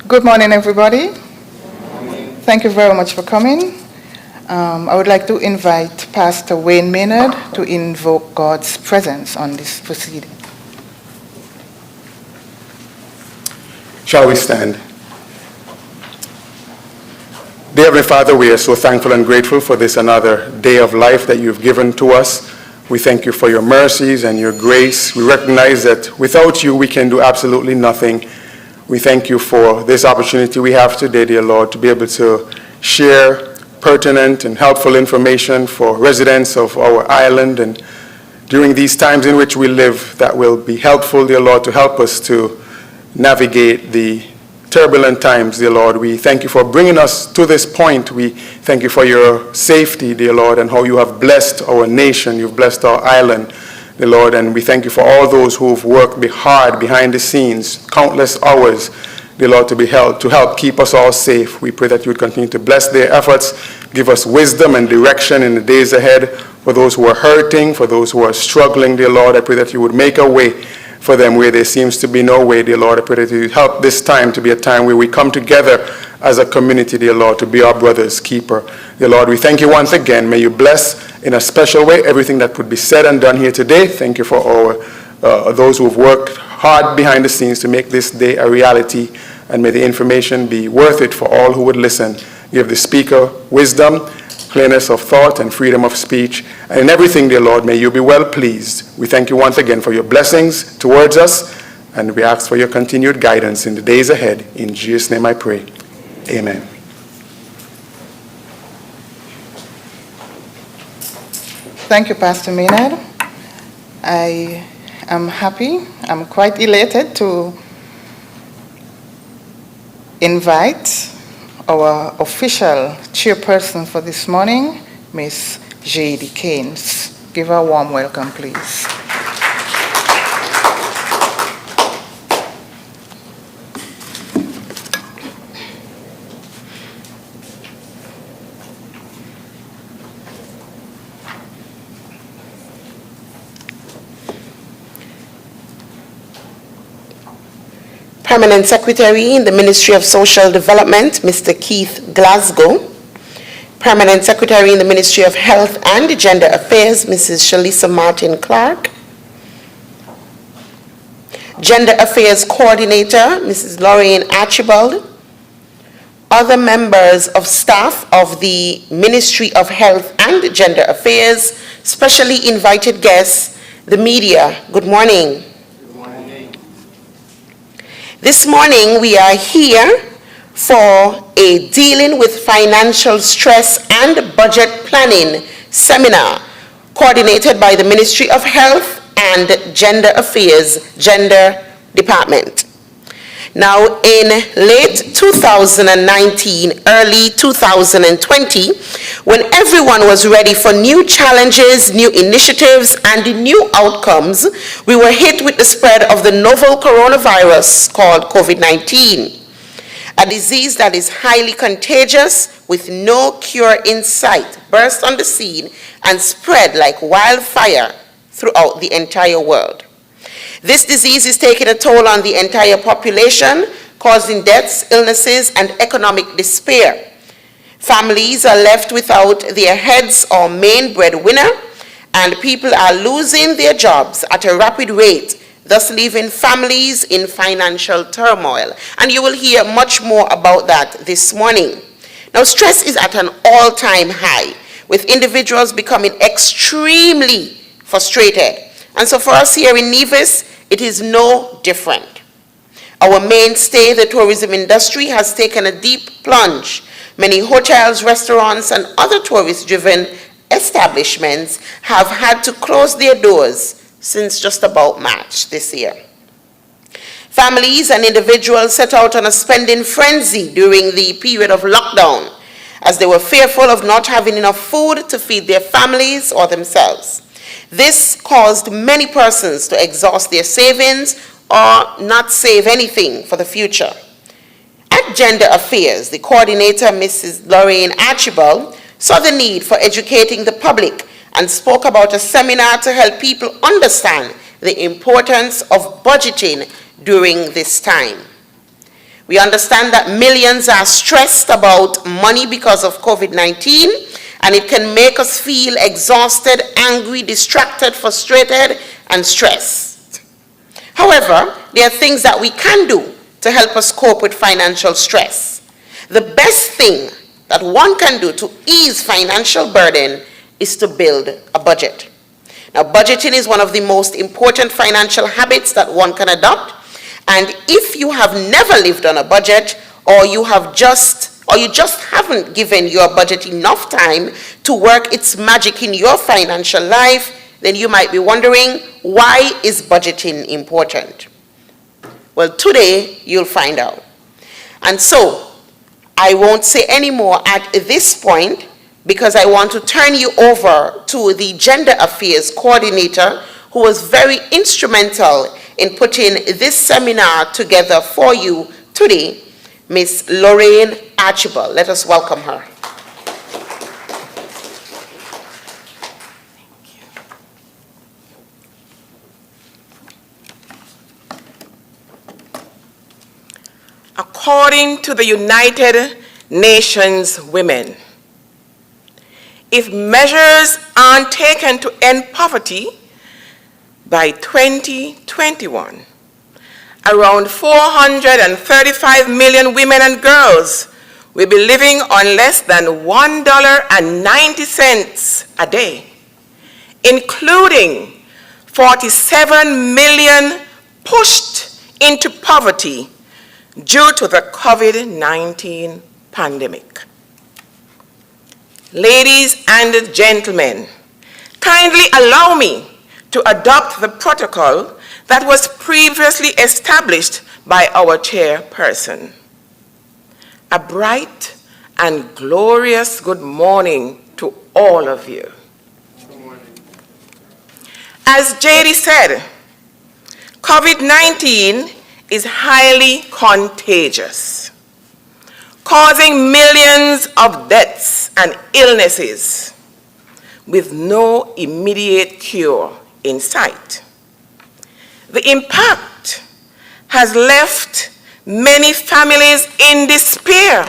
Good morning, everybody. Thank you very much for coming. I would like to invite Pastor Wayne Maynard to invoke God's presence on this proceeding. Shall we stand? Dear Heavenly Father, we are so thankful and grateful for this another day of life that you've given to us. We thank you for your mercies and your grace. We recognize that without you, we can do absolutely nothing. We thank you for this opportunity we have today, dear Lord, to be able to share pertinent and helpful information for residents of our island, and during these times in which we live, that will be helpful, dear Lord, to help us to navigate the turbulent times, dear Lord. We thank you for bringing us to this point. We thank you for your safety, dear Lord, and how you have blessed our nation, you've blessed our island, dear Lord, and we thank you for all those who've worked hard behind the scenes, countless hours, dear Lord, to help keep us all safe. We pray that you would continue to bless their efforts, give us wisdom and direction in the days ahead. For those who are hurting, for those who are struggling, dear Lord, I pray that you would make a way for them where there seems to be no way, dear Lord. I pray that you would help this time to be a time where we come together as a community, dear Lord, to be our brother's keeper. Dear Lord, we thank you once again. May you bless in a special way everything that would be said and done here today. Thank you for those who have worked hard behind the scenes to make this day a reality, and may the information be worth it for all who would listen. Give the speaker wisdom, clearness of thought, and freedom of speech. And in everything, dear Lord, may you be well pleased. We thank you once again for your blessings towards us, and we ask for your continued guidance in the days ahead. In Jesus' name I pray. Amen. Thank you, Pastor Maynard. I am happy, I'm quite elated to invite our official chairperson for this morning, Miss J.D. Keynes. Give her a warm welcome, please. Permanent Secretary in the Ministry of Social Development, Mr. Keith Glasgow. Permanent Secretary in the Ministry of Health and Gender Affairs, Mrs. Shalisa Martin Clark. Gender Affairs Coordinator, Mrs. Lorraine Archibald. Other members of staff of the Ministry of Health and Gender Affairs, specially invited guests, the media, good morning. This morning, we are here for a Dealing with Financial Stress and Budget Planning seminar coordinated by the Ministry of Health and Gender Affairs, Gender Department. Now, in late 2019, early 2020, when everyone was ready for new challenges, new initiatives, and new outcomes, we were hit with the spread of the novel coronavirus called COVID-19, a disease that is highly contagious with no cure in sight, burst on the scene and spread like wildfire throughout the entire world. This disease is taking a toll on the entire population, causing deaths, illnesses, and economic despair. Families are left without their heads or main breadwinner, and people are losing their jobs at a rapid rate, thus leaving families in financial turmoil. And you will hear much more about that this morning. Now, stress is at an all-time high, with individuals becoming extremely frustrated. And so for us here in Nevis, it is no different. Our mainstay, the tourism industry, has taken a deep plunge. Many hotels, restaurants, and other tourist-driven establishments have had to close their doors since just about March this year. Families and individuals set out on a spending frenzy during the period of lockdown, as they were fearful of not having enough food to feed their families or themselves. This caused many persons to exhaust their savings or not save anything for the future. At Gender Affairs, the coordinator, Mrs. Lorraine Archibald, saw the need for educating the public and spoke about a seminar to help people understand the importance of budgeting during this time. We understand that millions are stressed about money because of COVID-19, and it can make us feel exhausted, angry, distracted, frustrated, and stressed. However, there are things that we can do to help us cope with financial stress. The best thing that one can do to ease financial burden is to build a budget. Now, budgeting is one of the most important financial habits that one can adopt. And if you have never lived on a budget, or you just haven't given your budget enough time to work its magic in your financial life, then you might be wondering, why is budgeting important? Well, today you'll find out. And so, I won't say any more at this point, because I want to turn you over to the Gender Affairs Coordinator, who was very instrumental in putting this seminar together for you today, Ms. Lorraine Archibald. Let us welcome her. According to the United Nations Women, if measures aren't taken to end poverty, by 2021, around 435 million women and girls will be living on less than $1.90 a day, including 47 million pushed into poverty due to the COVID-19 pandemic. Ladies and gentlemen, kindly allow me to adopt the protocol that was previously established by our chairperson. A bright and glorious good morning to all of you. Good morning. As JD said, COVID-19 is highly contagious, causing millions of deaths and illnesses with no immediate cure in sight. The impact has left many families in despair.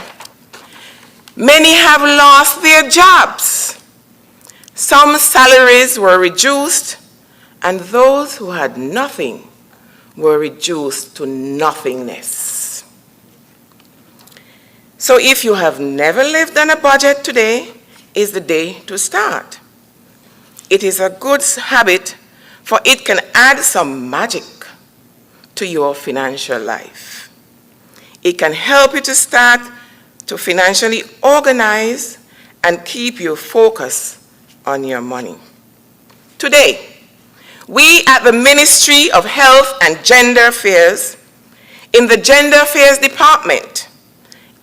Many have lost their jobs. Some salaries were reduced, and those who had nothing were reduced to nothingness. So if you have never lived on a budget, today is the day to start. It is a good habit, for it can add some magic to your financial life. It can help you to start to financially organize and keep you focused on your money. Today, we at the Ministry of Health and Gender Affairs, in the Gender Affairs Department,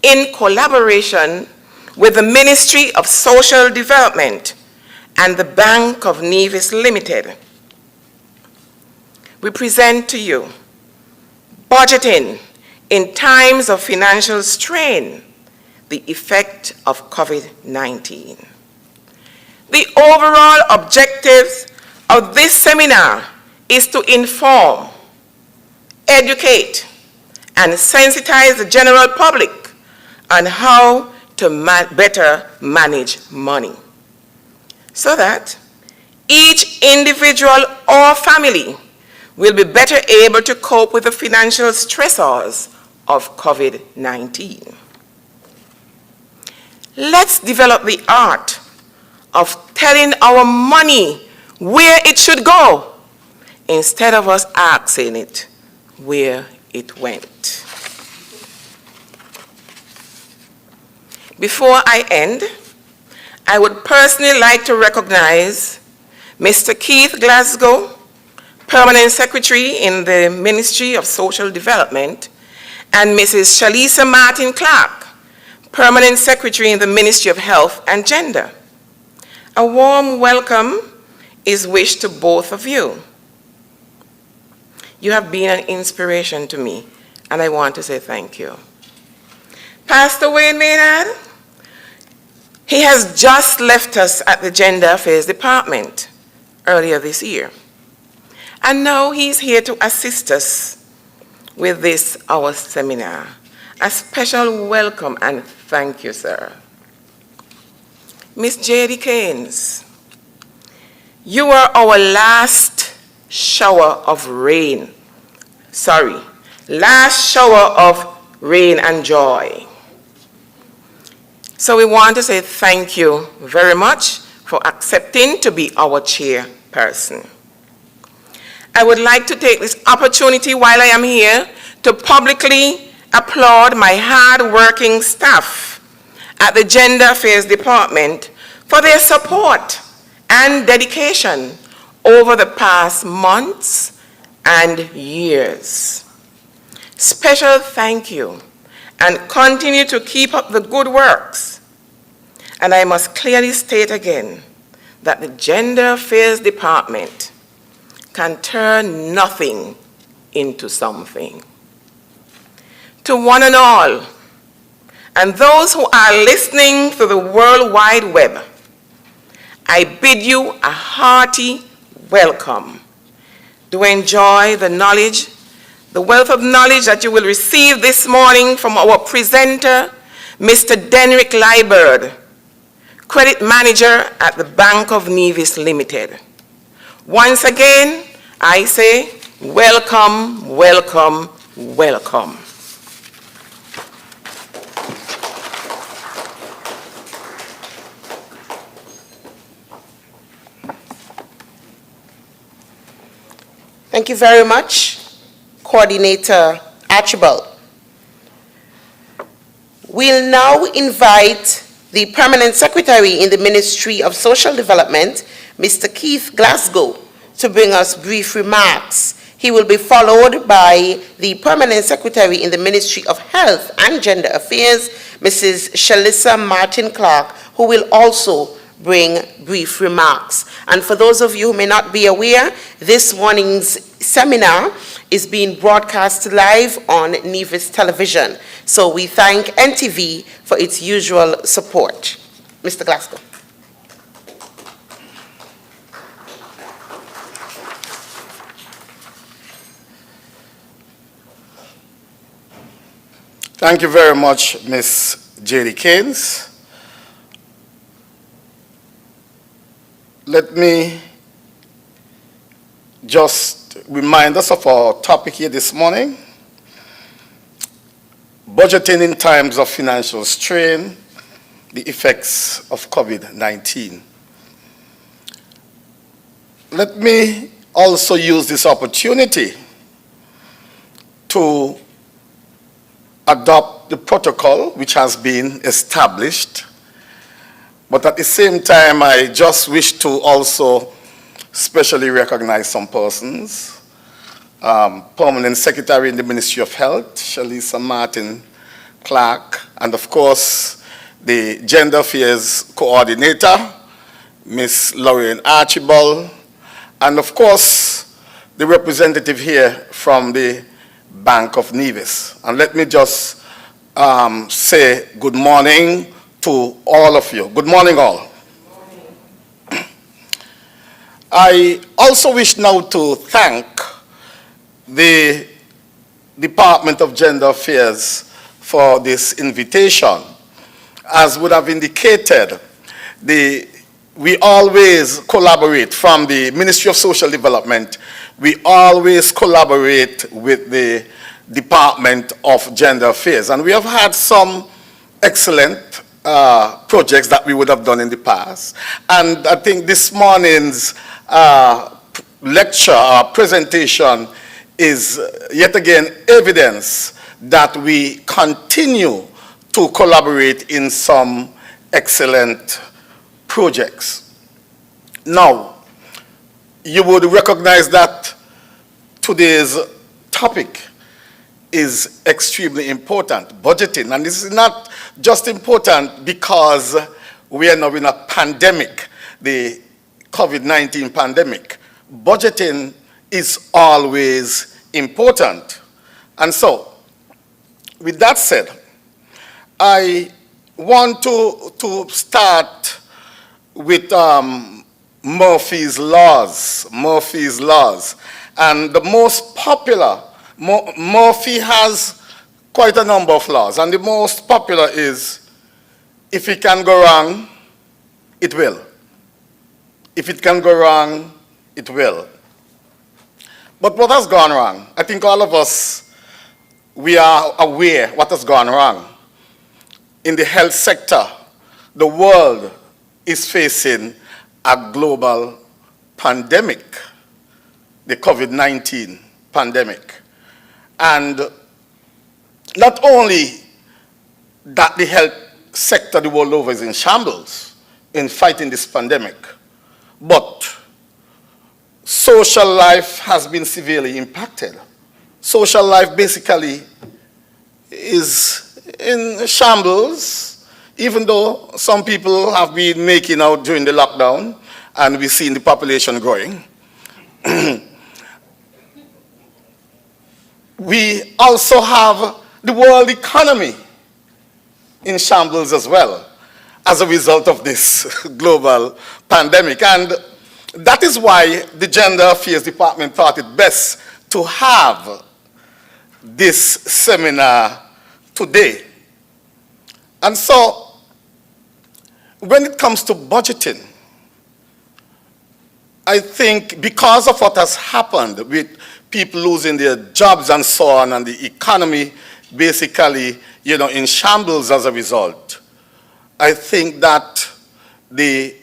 in collaboration with the Ministry of Social Development and the Bank of Nevis Limited, we present to you budgeting in times of financial strain, the effect of COVID-19. The overall objectives of this seminar is to inform, educate, and sensitize the general public on how to better manage money, so that each individual or family will be better able to cope with the financial stressors of COVID-19. Let's develop the art of telling our money where it should go, instead of us asking it where it went. Before I end, I would personally like to recognize Mr. Keith Glasgow, Permanent Secretary in the Ministry of Social Development, and Mrs. Shalisa Martin Clark, Permanent Secretary in the Ministry of Health and Gender. A warm welcome is wished to both of you. You have been an inspiration to me, and I want to say thank you. Pastor Wayne Maynard, he has just left us at the Gender Affairs Department earlier this year. And now he's here to assist us with this, our seminar. A special welcome and thank you, sir. Miss J.D. Keynes, you were our last shower of rain. Last shower of rain and joy. So we want to say thank you very much for accepting to be our chairperson. I would like to take this opportunity while I am here to publicly applaud my hard-working staff at the Gender Affairs Department for their support and dedication over the past months and years. Special thank you, and continue to keep up the good works. And I must clearly state again that the Gender Affairs Department can turn nothing into something. To one and all, and those who are listening through the World Wide Web, I bid you a hearty welcome. Do enjoy the knowledge, the wealth of knowledge that you will receive this morning from our presenter, Mr. Denrick Liebert, Credit Manager at the Bank of Nevis Limited. Once again, I say welcome, welcome, welcome. Thank you very much, Coordinator Archibald. We'll now invite the Permanent Secretary in the Ministry of Social Development, Mr. Keith Glasgow, to bring us brief remarks. He will be followed by the Permanent Secretary in the Ministry of Health and Gender Affairs, Mrs. Shalissa Martin-Clark, who will also bring brief remarks. And for those of you who may not be aware, this morning's seminar is being broadcast live on Nevis Television. So we thank NTV for its usual support. Mr. Glasgow. Thank you very much, Ms. J.D. Keynes. Let me just remind us of our topic here this morning: budgeting in times of financial strain, the effects of COVID-19. Let me also use this opportunity to adopt the protocol which has been established. But at the same time, I just wish to also specially recognize some persons. Permanent Secretary in the Ministry of Health, Shalissa Martin-Clark, and of course, the Gender Affairs Coordinator, Ms. Lorraine Archibald, and of course, the representative here from the Bank of Nevis. And let me just say good morning to all of you. Good morning, all. Good morning. I also wish now to thank the Department of Gender Affairs for this invitation. As would have indicated, we always collaborate from the Ministry of Social Development. We always collaborate with the Department of Gender Affairs. And we have had some excellent projects that we would have done in the past. And I think this morning's lecture or presentation is yet again evidence that we continue to collaborate in some excellent projects. Now, you would recognize that today's topic is extremely important, budgeting. And this is not just important because we are now in a pandemic, the COVID-19 pandemic. Budgeting is always important. And so, with that said, I want to start with Murphy's Laws. And the most popular, Murphy has quite a number of laws, and the most popular is, if it can go wrong, it will. If it can go wrong, it will. But what has gone wrong? I think all of us, we are aware what has gone wrong. In the health sector, the world is facing a global pandemic, the COVID-19 pandemic. And not only that the health sector the world over is in shambles in fighting this pandemic, but social life has been severely impacted. Social life basically is in shambles, even though some people have been making out during the lockdown, and we've seen the population growing. We also have the world economy in shambles as well as a result of this global pandemic. And that is why the Gender Affairs Department thought it best to have this seminar today. And so, when it comes to budgeting, I think because of what has happened with people losing their jobs and so on, and the economy basically, in shambles as a result, I think that the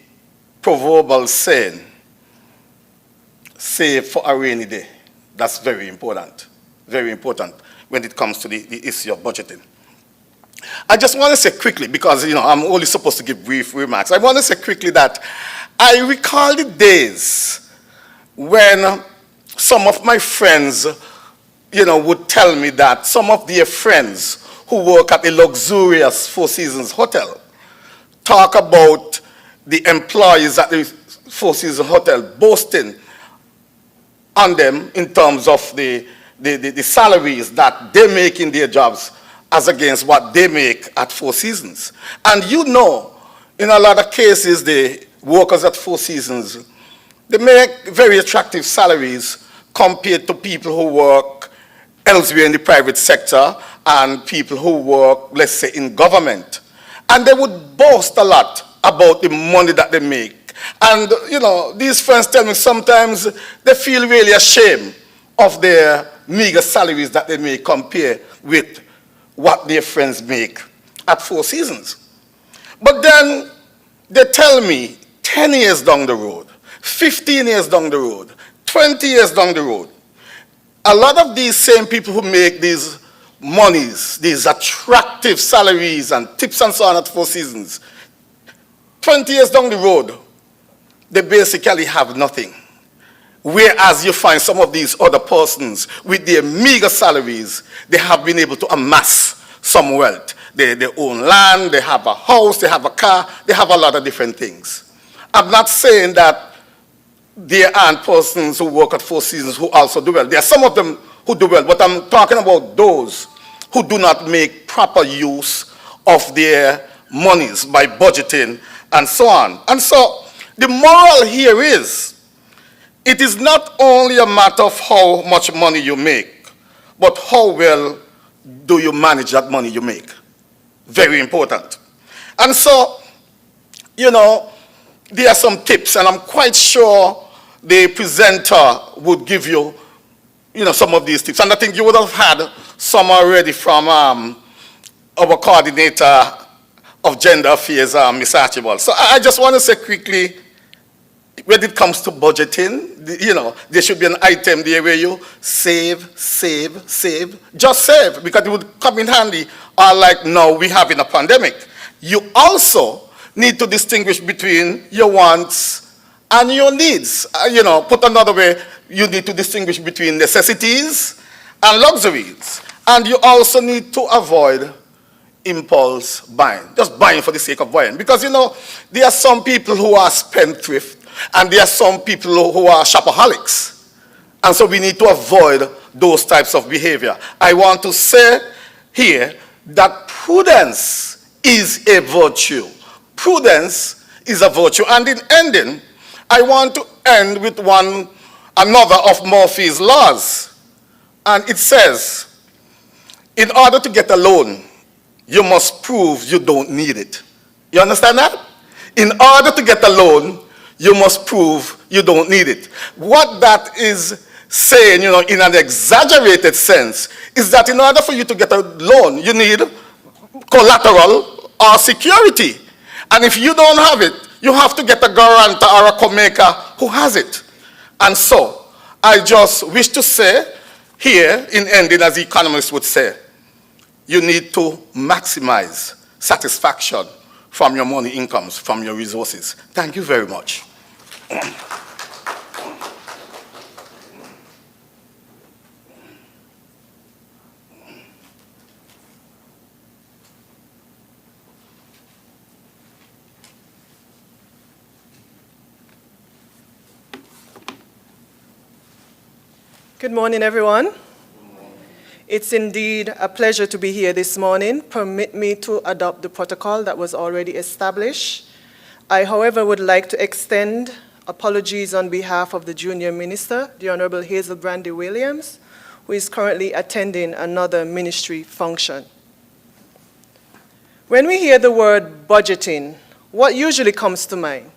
proverbial saying, save for a rainy day, that's very important when it comes to the issue of budgeting. I just want to say quickly, because I'm only supposed to give brief remarks, I want to say quickly that I recall the days when some of my friends, would tell me that some of their friends who work at a luxurious Four Seasons hotel talk about the employees at the Four Seasons hotel boasting on them in terms of the salaries that they make in their jobs as against what they make at Four Seasons. And in a lot of cases, the workers at Four Seasons, they make very attractive salaries compared to people who work elsewhere in the private sector and people who work, let's say, in government. And they would boast a lot about the money that they make. And, these friends tell me sometimes they feel really ashamed of their meager salaries that they may compare with what their friends make at Four Seasons. But then they tell me 10 years down the road, 15 years down the road, 20 years down the road, a lot of these same people who make these monies, these attractive salaries and tips and so on at Four Seasons, 20 years down the road, they basically have nothing. Whereas you find some of these other persons with their meager salaries, they have been able to amass some wealth. They own land, they have a house, they have a car, they have a lot of different things. I'm not saying that there aren't persons who work at Four Seasons who also do well. There are some of them who do well, but I'm talking about those who do not make proper use of their monies by budgeting and so on. And so the moral here is, it is not only a matter of how much money you make, but how well do you manage that money you make. Very important. And so, there are some tips, and I'm quite sure the presenter would give you, some of these tips. And I think you would have had some already from our coordinator of gender affairs, Ms. Archibald. So I just want to say quickly, when it comes to budgeting, there should be an item there where you save. Just save, because it would come in handy. Like now we have in a pandemic. You also need to distinguish between your wants and your needs. Put another way, you need to distinguish between necessities and luxuries. And you also need to avoid impulse buying, just buying for the sake of buying. Because, there are some people who are spendthrift, and there are some people who are shopaholics. And so we need to avoid those types of behavior. I want to say here that prudence is a virtue. Prudence is a virtue. And in ending, I want to end with another of Murphy's laws. And it says, in order to get a loan, you must prove you don't need it. You understand that? In order to get a loan, you must prove you don't need it. What that is saying, in an exaggerated sense, is that in order for you to get a loan, you need collateral or security. And if you don't have it, you have to get a guarantor or a co-maker who has it. And so, I just wish to say here, in ending, as economists would say, you need to maximize satisfaction from your money incomes, from your resources. Thank you very much. Good morning, everyone. It's indeed a pleasure to be here this morning. Permit me to adopt the protocol that was already established. I, however, would like to extend apologies on behalf of the Junior Minister, the Honorable Hazel Brandy Williams, who is currently attending another ministry function. When we hear the word budgeting, what usually comes to mind?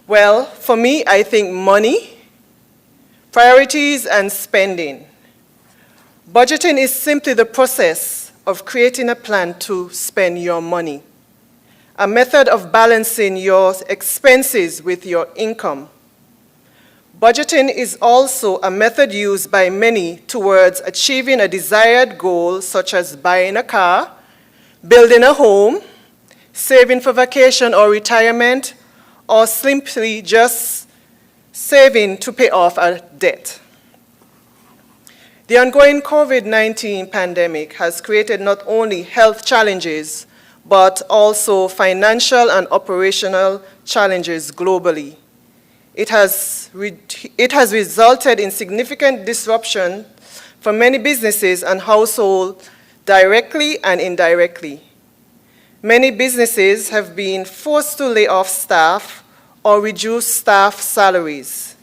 Well, for me, I think money, priorities, and spending. Budgeting is simply the process of creating a plan to spend your money, a method of balancing your expenses with your income. Budgeting is also a method used by many towards achieving a desired goal, such as buying a car, building a home, saving for vacation or retirement, or simply just saving to pay off a debt. The ongoing COVID-19 pandemic has created not only health challenges, but also financial and operational challenges globally. It has resulted in significant disruption for many businesses and households directly and indirectly. Many businesses have been forced to lay off staff or reduce staff salaries.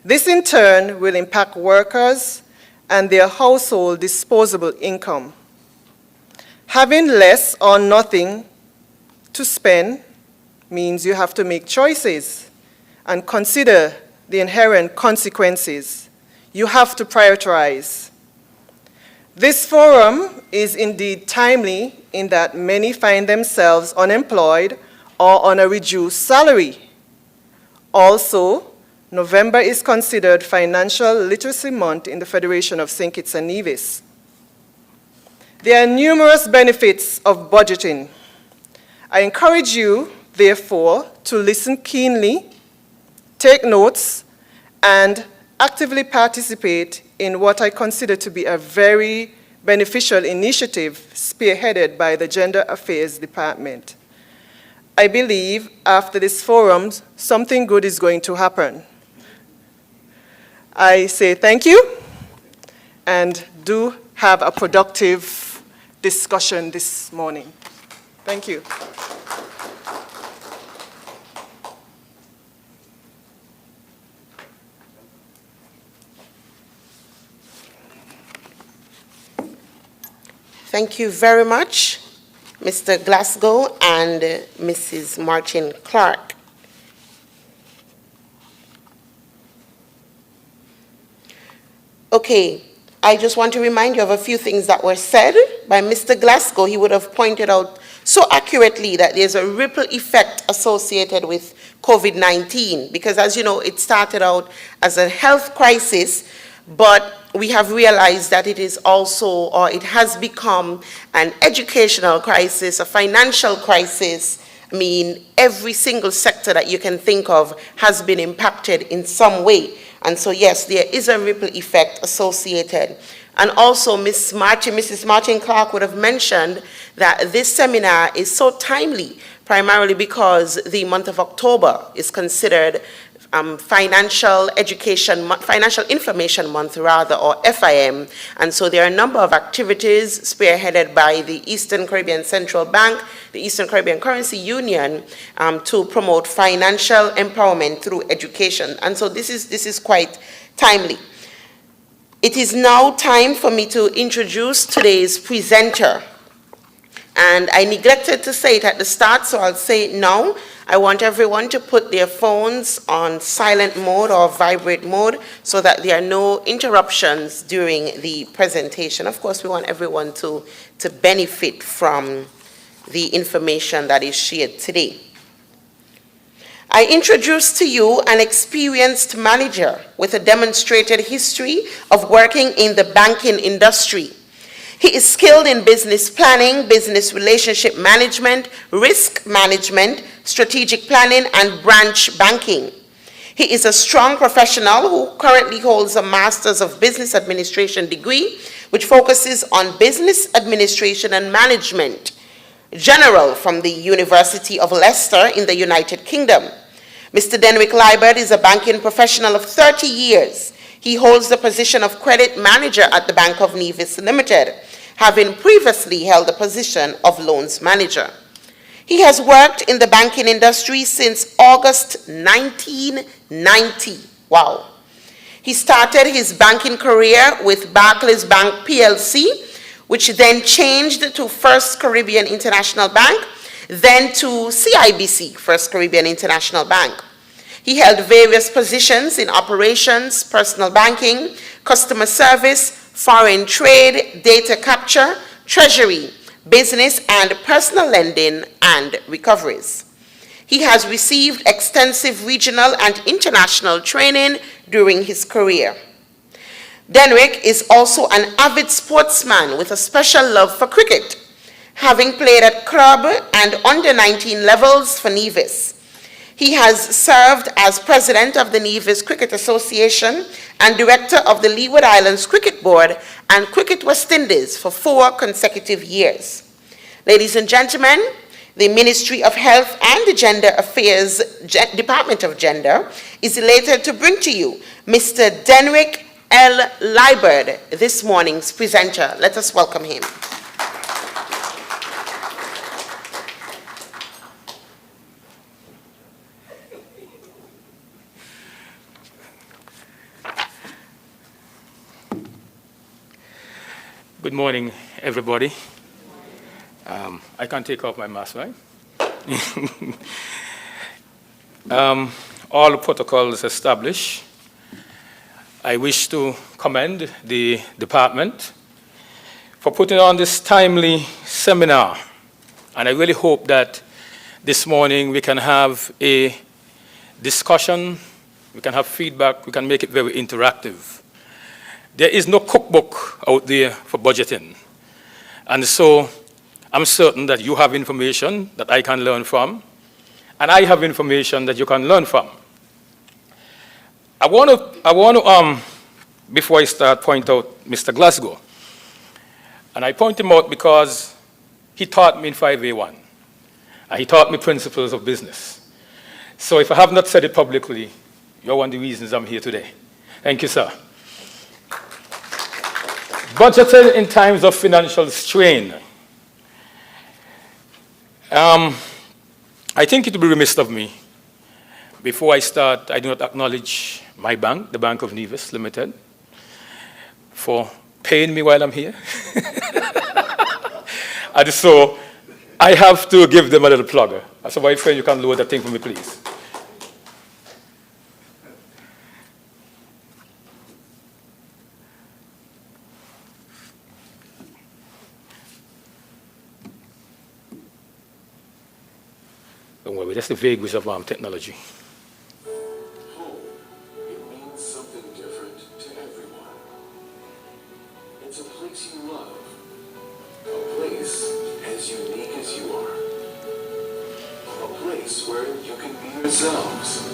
This in turn will impact workers and their household disposable income. Having less or nothing to spend means you have to make choices and consider the inherent consequences. You have to prioritize. This forum is indeed timely in that many find themselves unemployed or on a reduced salary. Also, November is considered Financial Literacy Month in the Federation of St. Kitts and Nevis. There are numerous benefits of budgeting. I encourage you, therefore, to listen keenly, take notes, and actively participate in what I consider to be a very beneficial initiative spearheaded by the Gender Affairs Department. I believe after this forum, something good is going to happen. I say thank you, and do have a productive discussion this morning. Thank you. Thank you very much, Mr. Glasgow and Mrs. Martin Clark. Okay, I just want to remind you of a few things that were said by Mr. Glasgow. He would have pointed out so accurately that there's a ripple effect associated with COVID-19, because as you know, it started out as a health crisis, but we have realized that it is also, or it has become an educational crisis, a financial crisis. I mean, every single sector that you can think of has been impacted in some way. And so, yes, there is a ripple effect associated. And also, Mrs. Martin Clark would have mentioned that this seminar is so timely, primarily because the month of October is considered Financial Information Month, or FIM. And so there are a number of activities spearheaded by the Eastern Caribbean Central Bank, the Eastern Caribbean Currency Union, to promote financial empowerment through education. And so this is quite timely. It is now time for me to introduce today's presenter. And I neglected to say it at the start, so I'll say it now. I want everyone to put their phones on silent mode or vibrate mode so that there are no interruptions during the presentation. Of course, we want everyone to benefit from the information that is shared today. I introduce to you an experienced manager with a demonstrated history of working in the banking industry. He is skilled in business planning, business relationship management, risk management, strategic planning, and branch banking. He is a strong professional who currently holds a Master's of Business Administration degree, which focuses on business administration and management, general from the University of Leicester in the United Kingdom. Mr. Denwick Liebert is a banking professional of 30 years. He holds the position of credit manager at the Bank of Nevis Limited, having previously held the position of loans manager. He has worked in the banking industry since August 1990. Wow. He started his banking career with Barclays Bank PLC, which then changed to First Caribbean International Bank, then to CIBC, First Caribbean International Bank. He held various positions in operations, personal banking, customer service, foreign trade, data capture, treasury, business and personal lending, and recoveries. He has received extensive regional and international training during his career. Denwick is also an avid sportsman with a special love for cricket, having played at club and under-19 levels for Nevis. He has served as president of the Nevis Cricket Association and director of the Leeward Islands Cricket Board and Cricket West Indies for 4 consecutive years. Ladies and gentlemen, the Ministry of Health and the Gender Affairs Department of Gender is elated to bring to you Mr. Denwick L. Liebert, this morning's presenter. Let us welcome him. Good morning, everybody. I can't take off my mask, right? All protocols established. I wish to commend the department for putting on this timely seminar. And I really hope that this morning we can have a discussion, we can have feedback, we can make it very interactive. There is no cookbook out there for budgeting. And so I'm certain that you have information that I can learn from, and I have information that you can learn from. I want to, before I start, point out Mr. Glasgow. And I point him out because he taught me in 5A1. And he taught me principles of business. So if I have not said it publicly, you're one of the reasons I'm here today. Thank you, sir. Budgeting in times of financial strain. I think it would be remiss of me, before I start, I do not acknowledge my bank, the Bank of Nevis Limited, for paying me while I'm here. And so I have to give them a little plug. So my friend, you can lower that thing for me, please. Don't worry, that's the vagaries of technology. Home, it means something different to everyone. It's a place you love, a place as unique as you are, a place where you can be yourselves,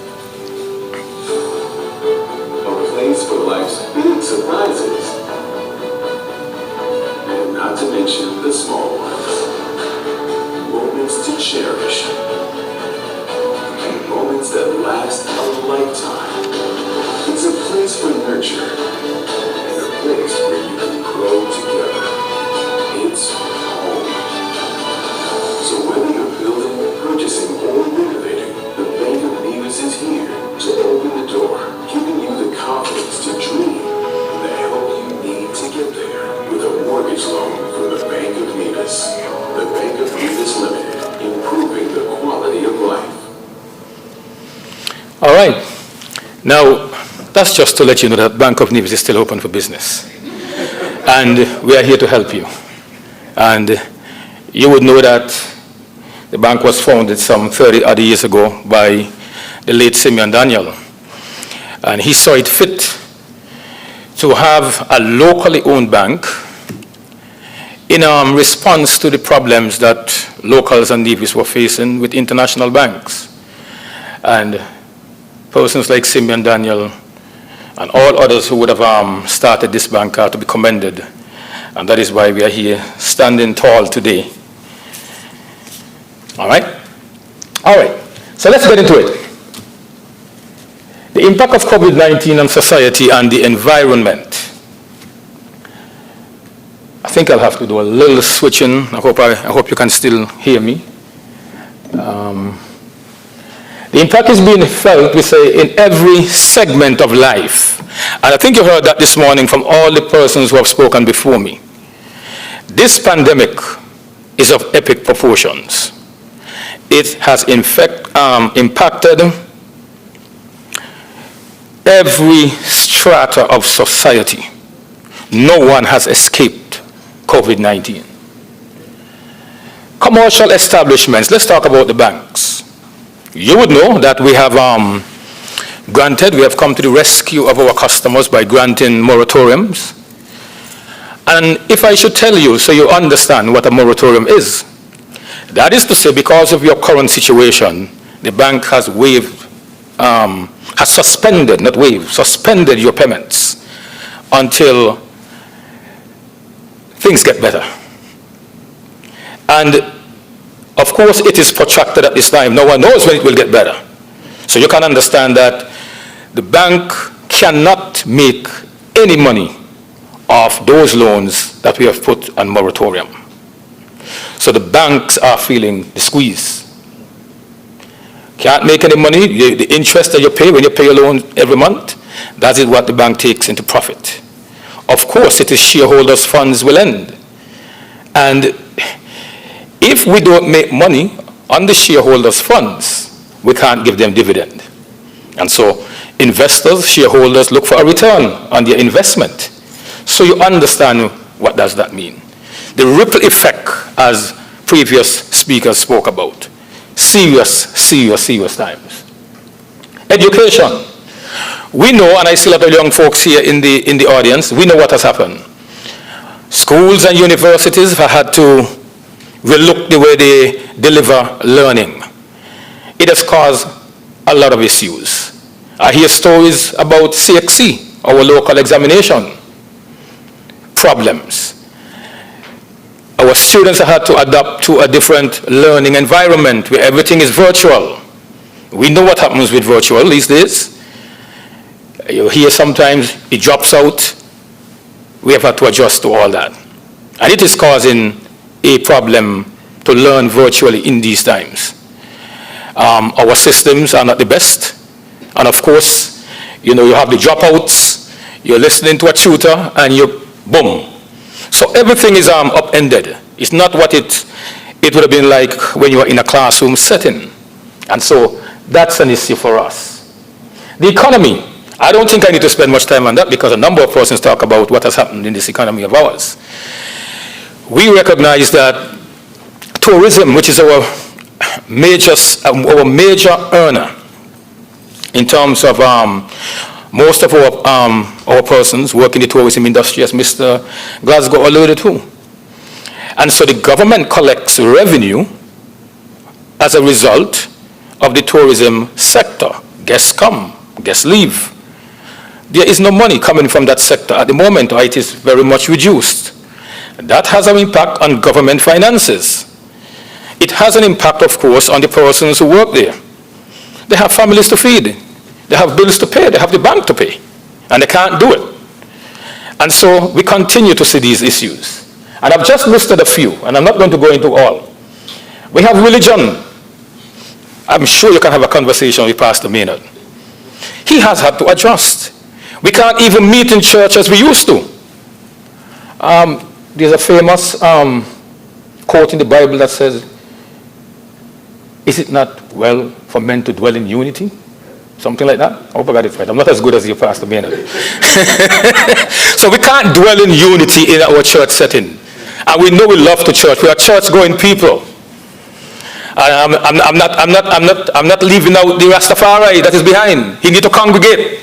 a place for life's big surprises, and not to mention the small ones, moments to cherish. Moments that last a lifetime. It's a place for nurture and a place where you can grow together. It's home. So whether you're building, purchasing, or renovating, the Bank of Nevis is here to open the door, giving you the confidence to dream, to help you All right. Now, that's just to let you know that Bank of Nevis is still open for business. And we are here to help you. And you would know that the bank was founded some 30 odd years ago by the late Simeon Daniel. And he saw it fit to have a locally owned bank in response to the problems that locals and Nevis were facing with international banks. And persons like Simeon Daniel and all others who would have started this bank are to be commended. And that is why we are here standing tall today. All right? All right. So let's get into it. The impact of COVID-19 on society and the environment. I think I'll have to do a little switching. I hope you can still hear me. The impact is being felt, we say, in every segment of life. And I think you heard that this morning from all the persons who have spoken before me. This pandemic is of epic proportions. It has in fact impacted every strata of society. No one has escaped COVID-19. Commercial establishments, let's talk about the banks. You would know that we have come to the rescue of our customers by granting moratoriums. And if I should tell you, so you understand what a moratorium is, that is to say, because of your current situation, the bank has suspended your payments until things get better. And of course, it is protracted at this time. No one knows when it will get better. So you can understand that the bank cannot make any money off those loans that we have put on moratorium. So the banks are feeling the squeeze. Can't make any money. The interest that you pay when you pay your loan every month, that is what the bank takes into profit. Of course, it is shareholders' funds will end. And if we don't make money on the shareholders' funds, we can't give them dividend. And so investors, shareholders look for a return on their investment. So you understand what does that mean. The ripple effect, as previous speakers spoke about. Serious times. Education. We know, and I see a lot of young folks here in the audience, we know what has happened. Schools and universities have had to relook the way they deliver learning. It has caused a lot of issues. I hear stories about CXC, our local examination problems. Our students have had to adapt to a different learning environment where everything is virtual. We know what happens with virtual these days. You hear sometimes it drops out. We have had to adjust to all that. And it is causing a problem to learn virtually in these times. Our systems are not the best. And of course, you have the dropouts, you're listening to a tutor, and boom. So everything is upended. It's not what it would have been like when you were in a classroom setting. And so that's an issue for us. The economy. I don't think I need to spend much time on that because a number of persons talk about what has happened in this economy of ours. We recognize that tourism, which is our major earner in terms of most of our persons work in the tourism industry, as Mr. Glasgow alluded to. And so the government collects revenue as a result of the tourism sector. Guests come, guests leave. There is no money coming from that sector at the moment, or it is very much reduced. That has an impact on government finances. It has an impact, of course, on the persons who work there. They have families to feed. They have bills to pay. They have the bank to pay. And they can't do it. And so we continue to see these issues. And I've just listed a few, and I'm not going to go into all. We have religion. I'm sure you can have a conversation with Pastor Maynard. He has had to adjust. We can't even meet in church as we used to. There's a famous quote in the Bible that says, "Is it not well for men to dwell in unity?" Something like that? I hope I got it right. I'm not as good as you, Pastor Maynard. So we can't dwell in unity in our church setting. And we know we love to church. We are church-going people. And I'm not leaving out the Rastafari that is behind. He need to congregate.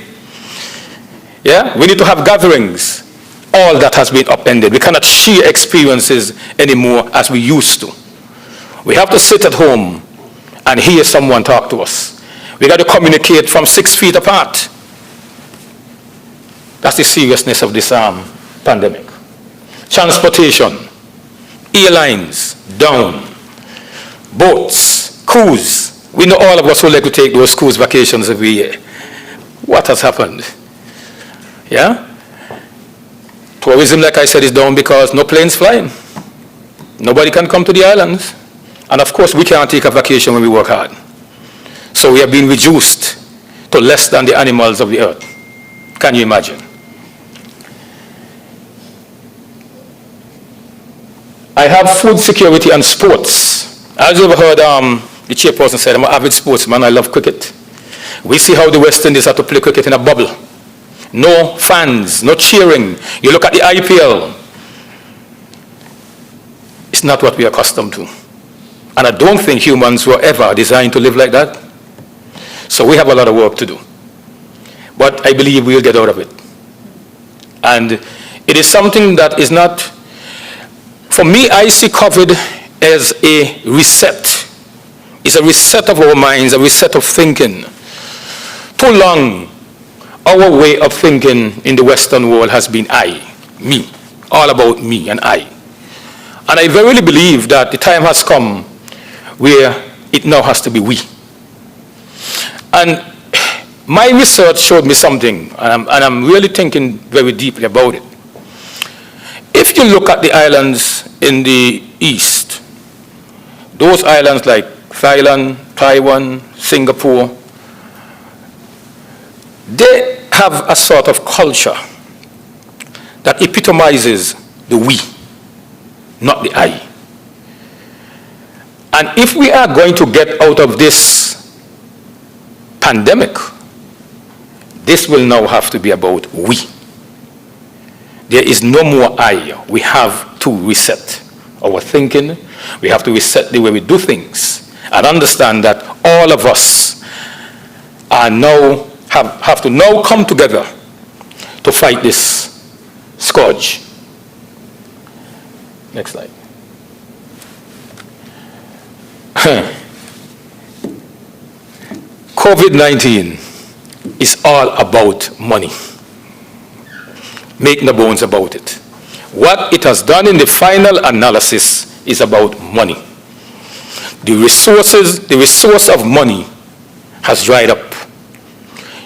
Yeah? We need to have gatherings. All that has been upended. We cannot share experiences anymore as we used to. We have to sit at home and hear someone talk to us. We got to communicate from 6 feet apart. That's the seriousness of this pandemic. Transportation, airlines, down, boats, cruise. We know all of us would like to take those cruise vacations every year. What has happened? Yeah? Tourism, like I said, is down because no planes flying. Nobody can come to the islands. And of course, we can't take a vacation when we work hard. So we have been reduced to less than the animals of the earth. Can you imagine? I have food security and sports. As you ever heard the chairperson said, I'm an avid sportsman, I love cricket. We see how the West Indies have to play cricket in a bubble. No fans, no cheering. You look at the IPL. It's not what we are accustomed to. And I don't think humans were ever designed to live like that. So we have a lot of work to do. But I believe we'll get out of it. And it is something that is not, for me, I see COVID as a reset. It's a reset of our minds, a reset of thinking. Too long, our way of thinking in the Western world has been I, me, all about me and I. And I verily believe that the time has come where it now has to be we. And my research showed me something, and I'm really thinking very deeply about it. If you look at the islands in the East, those islands like Thailand, Taiwan, Singapore, they have a sort of culture that epitomizes the we, not the I. And if we are going to get out of this pandemic, this will now have to be about we. There is no more I. We have to reset our thinking. We have to reset the way we do things and understand that all of us are now have to now come together to fight this scourge. Next slide. COVID-19 is all about money. Make no bones about it. What it has done in the final analysis is about money. The resource of money has dried up.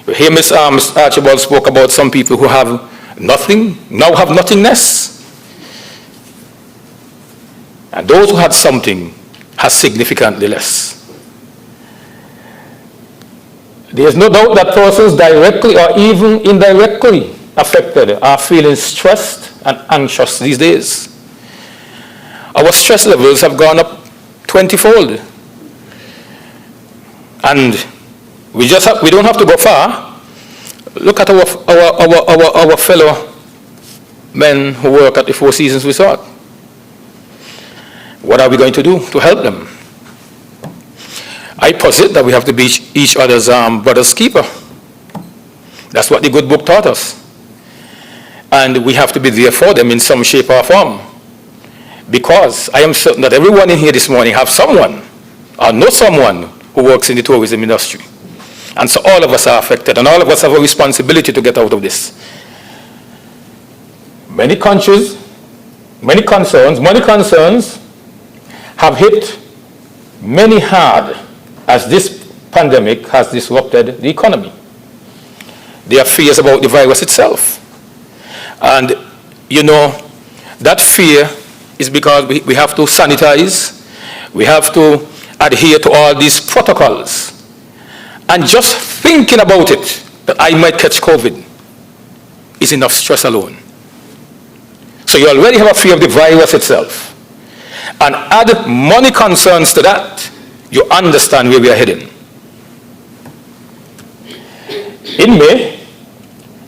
You hear Ms. Archibald spoke about some people who have nothing, now have nothingness. And those who had something has significantly less. There is no doubt that persons directly or even indirectly affected are feeling stressed and anxious these days. Our stress levels have gone up 20-fold. And we don't have to go far. Look at our fellow men who work at the Four Seasons Resort. What are we going to do to help them? I posit that we have to be each other's brother's keeper. That's what the good book taught us. And we have to be there for them in some shape or form. Because I am certain that everyone in here this morning have someone or know someone who works in the tourism industry. And so all of us are affected, and all of us have a responsibility to get out of this. Many countries, money concerns have hit many hard as this pandemic has disrupted the economy. There are fears about the virus itself. And, you know, that fear is because we have to sanitize, we have to adhere to all these protocols. And just thinking about it, that I might catch COVID, is enough stress alone. So you already have a fear of the virus itself. And add money concerns to that, you understand where we are heading. In May,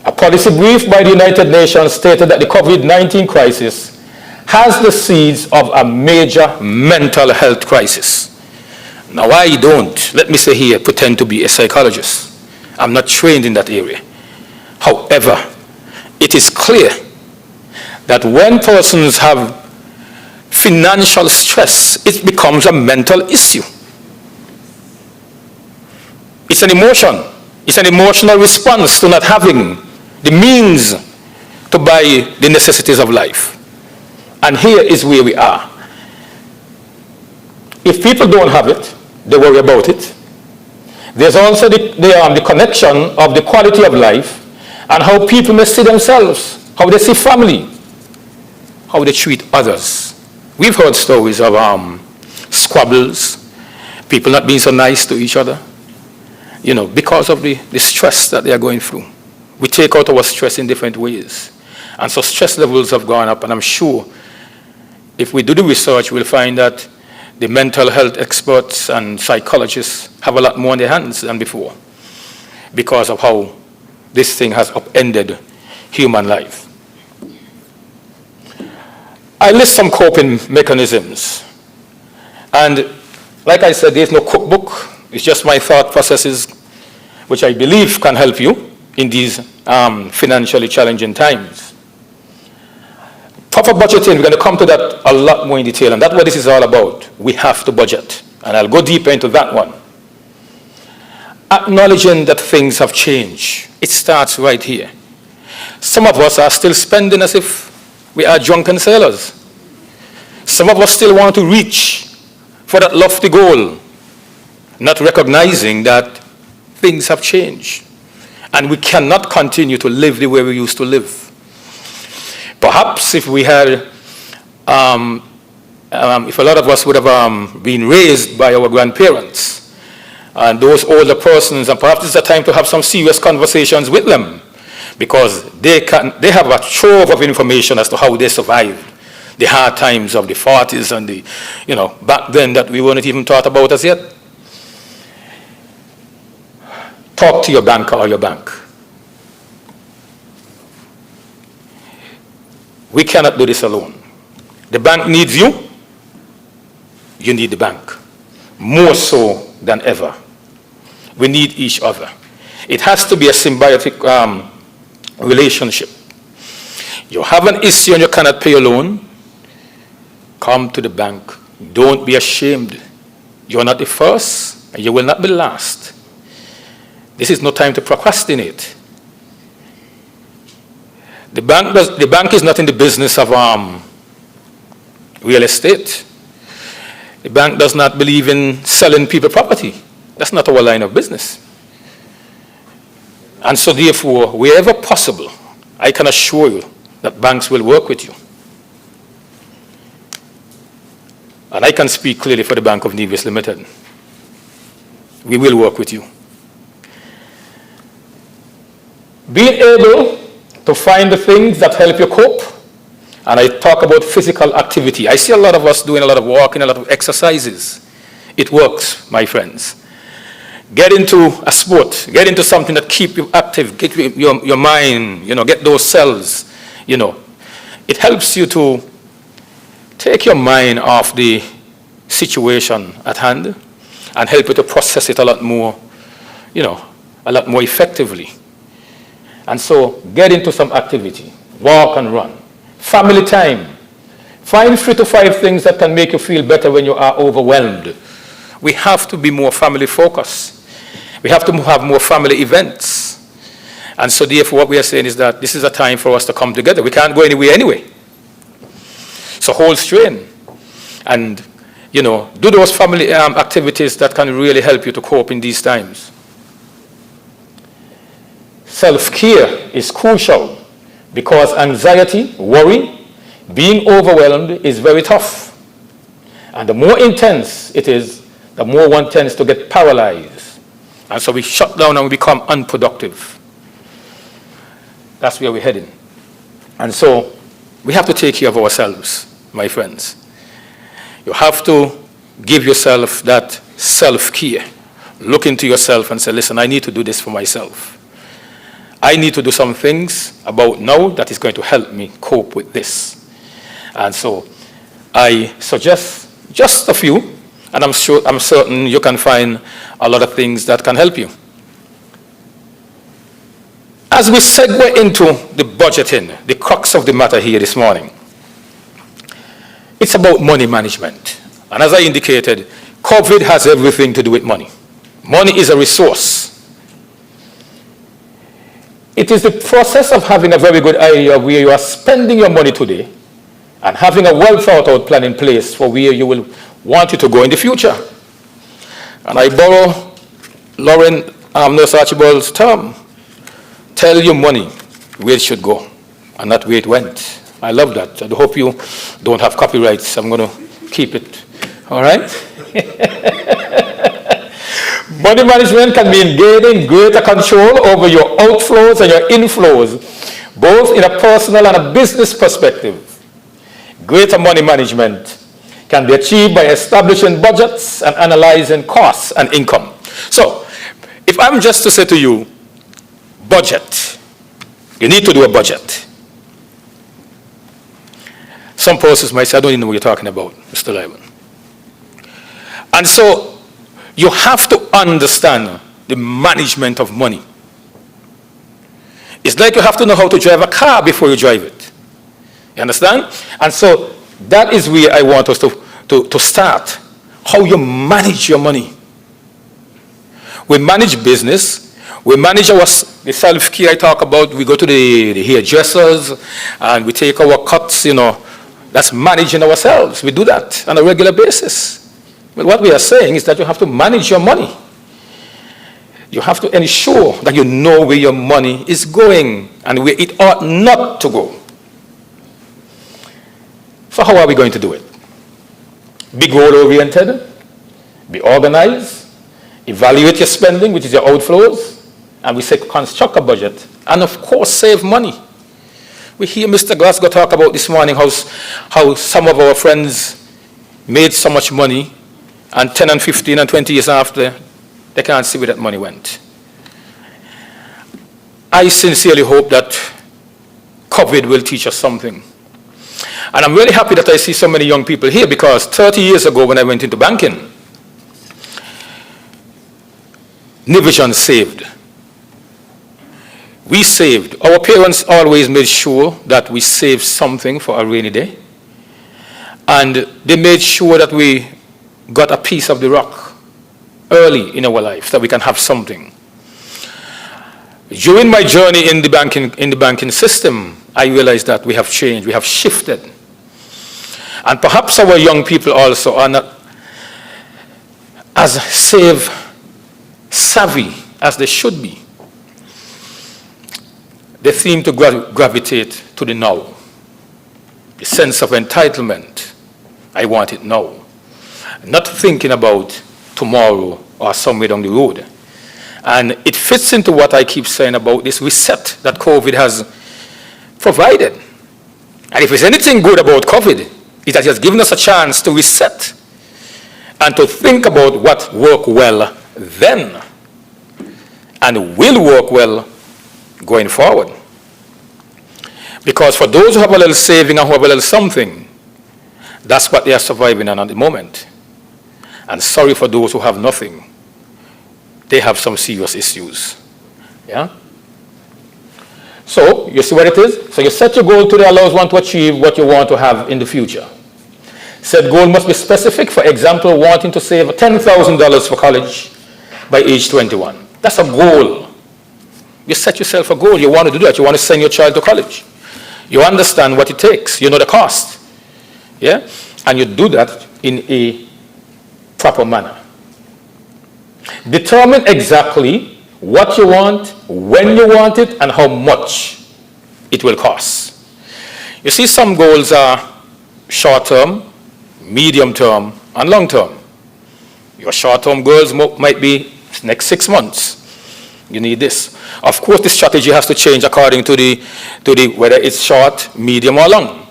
a policy brief by the United Nations stated that the COVID-19 crisis has the seeds of a major mental health crisis. Now, I don't, let me say here, pretend to be a psychologist. I'm not trained in that area. However, it is clear that when persons have financial stress, it becomes a mental issue. It's an emotion. It's an emotional response to not having the means to buy the necessities of life. And here is where we are. If people don't have it, they worry about it. There's also the connection of the quality of life and how people may see themselves, how they see family, how they treat others. We've heard stories of squabbles, people not being so nice to each other, because of the stress that they are going through. We take out our stress in different ways. And so stress levels have gone up, and I'm sure if we do the research, we'll find that the mental health experts and psychologists have a lot more on their hands than before because of how this thing has upended human life. I list some coping mechanisms. And like I said, there's no cookbook. It's just my thought processes, which I believe can help you in these financially challenging times. Proper budgeting, we're going to come to that a lot more in detail, and that's what this is all about. We have to budget, and I'll go deeper into that one. Acknowledging that things have changed. It starts right here. Some of us are still spending as if we are drunken sailors. Some of us still want to reach for that lofty goal, not recognizing that things have changed, and we cannot continue to live the way we used to live. Perhaps if we had, if a lot of us would have been raised by our grandparents and those older persons, and perhaps it's a time to have some serious conversations with them, because they have a trove of information as to how they survived the hard times of the 40s and the, back then that we weren't even thought about as yet. Talk to your banker or your bank. We cannot do this alone. The bank needs you. You need the bank. More so than ever. We need each other. It has to be a symbiotic relationship. You have an issue and you cannot pay your loan, come to the bank. Don't be ashamed. You're not the first, and you will not be last. This is no time to procrastinate. The bank is not in the business of real estate. The bank does not believe in selling people property. That's not our line of business. And so therefore, wherever possible, I can assure you that banks will work with you. And I can speak clearly for the Bank of Nevis Limited. We will work with you. Being able to find the things that help you cope, and I talk about physical activity. I see a lot of us doing a lot of walking, a lot of exercises. It works, my friends. Get into a sport. Get into something that keeps you active. Get your mind, get those cells, It helps you to take your mind off the situation at hand and help you to process it a lot more effectively. And so get into some activity. Walk and run. Family time. Find 3 to 5 things that can make you feel better when you are overwhelmed. We have to be more family focused. We have to have more family events. And so therefore what we are saying is that this is a time for us to come together. We can't go anywhere anyway. So hold strain and, do those family activities that can really help you to cope in these times. Self-care is crucial because anxiety, worry, being overwhelmed is very tough. And the more intense it is, the more one tends to get paralyzed. And so we shut down and we become unproductive. That's where we're heading. And so we have to take care of ourselves, my friends. You have to give yourself that self-care. Look into yourself and say, listen, I need to do this for myself. I need to do some things about now that is going to help me cope with this. And so I suggest just a few, and I'm certain you can find a lot of things that can help you. As we segue into the budgeting, the crux of the matter here this morning, it's about money management. And as I indicated, COVID has everything to do with money. Money is a resource. It is the process of having a very good idea of where you are spending your money today and having a well thought out plan in place for where you will want it to go in the future. And I borrow Lauren Nurse Archibald's term, tell your money where it should go and not where it went. I love that. I hope you don't have copyrights. I'm going to keep it. All right? Money management can mean gaining greater control over your outflows and your inflows, both in a personal and a business perspective. Greater money management can be achieved by establishing budgets and analyzing costs and income. So, if I'm just to say to you, budget, you need to do a budget. Some persons might say, I don't even know what you're talking about, Mr. Lyman. And so, you have to understand the management of money. It's like you have to know how to drive a car before you drive it. You understand? And so, that is where I want us to start. How you manage your money. We manage business. We manage the self-care I talk about. We go to the hairdressers and we take our cuts, That's managing ourselves. We do that on a regular basis. But what we are saying is that you have to manage your money. You have to ensure that you know where your money is going and where it ought not to go. So how are we going to do it? Be goal-oriented, be organized, evaluate your spending, which is your outflows, and we say construct a budget, and of course save money. We hear Mr. Glasgow talk about this morning how some of our friends made so much money, and 10 and 15 and 20 years after, they can't see where that money went. I sincerely hope that COVID will teach us something. And I'm really happy that I see so many young people here, because 30 years ago when I went into banking, Nivision saved. We saved. Our parents always made sure that we saved something for a rainy day. And they made sure that we got a piece of the rock early in our life, so that we can have something. During my journey in the banking system, I realized that we have changed, we have shifted. And perhaps our young people also are not as savvy as they should be. They seem to gravitate to the now. The sense of entitlement. I want it now. Not thinking about tomorrow or somewhere down the road. And it fits into what I keep saying about this reset that COVID has provided. And if there's anything good about COVID, it has given us a chance to reset and to think about what worked well then and will work well going forward. Because for those who have a little saving and who have a little something, that's what they are surviving on at the moment. And sorry for those who have nothing. They have some serious issues. Yeah? So, you see what it is? So you set your goal today allows one to achieve what you want to have in the future. Said goal must be specific. For example, wanting to save $10,000 for college by age 21. That's a goal. You set yourself a goal. You want to do that. You want to send your child to college. You understand what it takes. You know the cost. Yeah? And you do that in a proper manner. Determine exactly what you want, when you want it, and how much it will cost. You see, some goals are short-term, medium-term, and long-term. Your short-term goals might be next 6 months. You need this. Of course, the strategy has to change according to the whether it's short, medium, or long.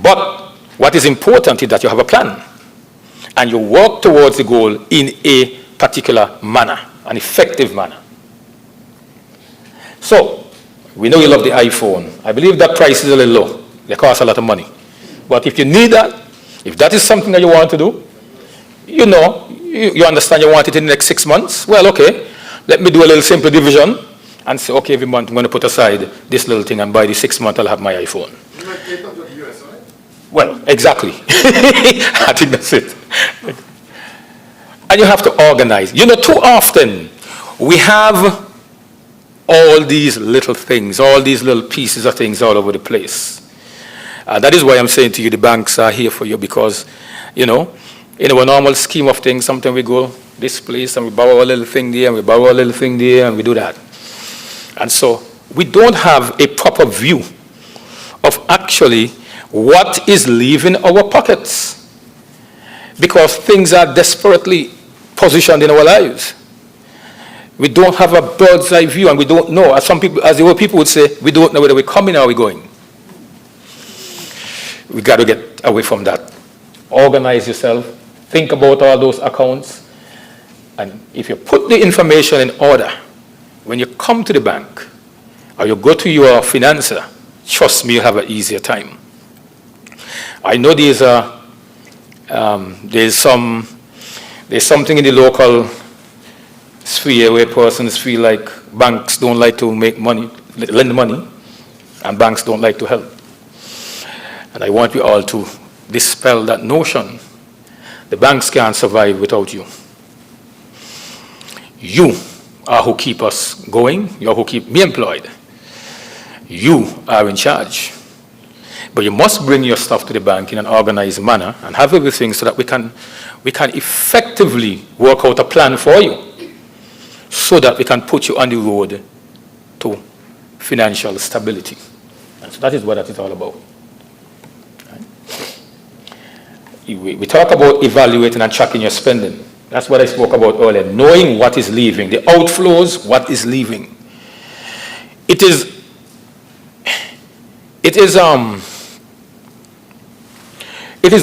But what is important is that you have a plan, and you work towards the goal in a particular manner, an effective manner. So, we know you love the iPhone. I believe that price is a little low. They cost a lot of money. But if you need that, if that is something that you want to do, you know, you understand you want it in the next 6 months, well, okay, let me do a little simple division and say, okay, every month I'm going to put aside this little thing, and by the 6th month I'll have my iPhone. Well, exactly. I think that's it. And you have to organize. You know, too often we have all these little things, all these little pieces of things all over the place. That is why I'm saying to you, the banks are here for you, because, you know, in our normal scheme of things, sometimes we go this place and we borrow a little thing there, and we borrow a little thing there, and we do that. And so we don't have a proper view of actually what is leaving our pockets, because things are desperately positioned in our lives. We don't have a bird's eye view, and we don't know, as some people, as the old people would say, we don't know whether we're coming or we're going. We got to get away from that. Organize yourself. Think about all those accounts. And if you put the information in order, when you come to the bank or you go to your financer, trust me, you'll have an easier time. I know there's something in the local sphere where persons feel like banks don't like to make money, lend money, and banks don't like to help. And I want you all to dispel that notion. The banks can't survive without you. You are who keep us going. You are who keep me employed. You are in charge. But you must bring your stuff to the bank in an organized manner and have everything so that we can effectively work out a plan for you, so that we can put you on the road to financial stability. And so that is what that is all about. We talk about evaluating and tracking your spending. That's what I spoke about earlier. Knowing what is leaving, the outflows, what is leaving. It is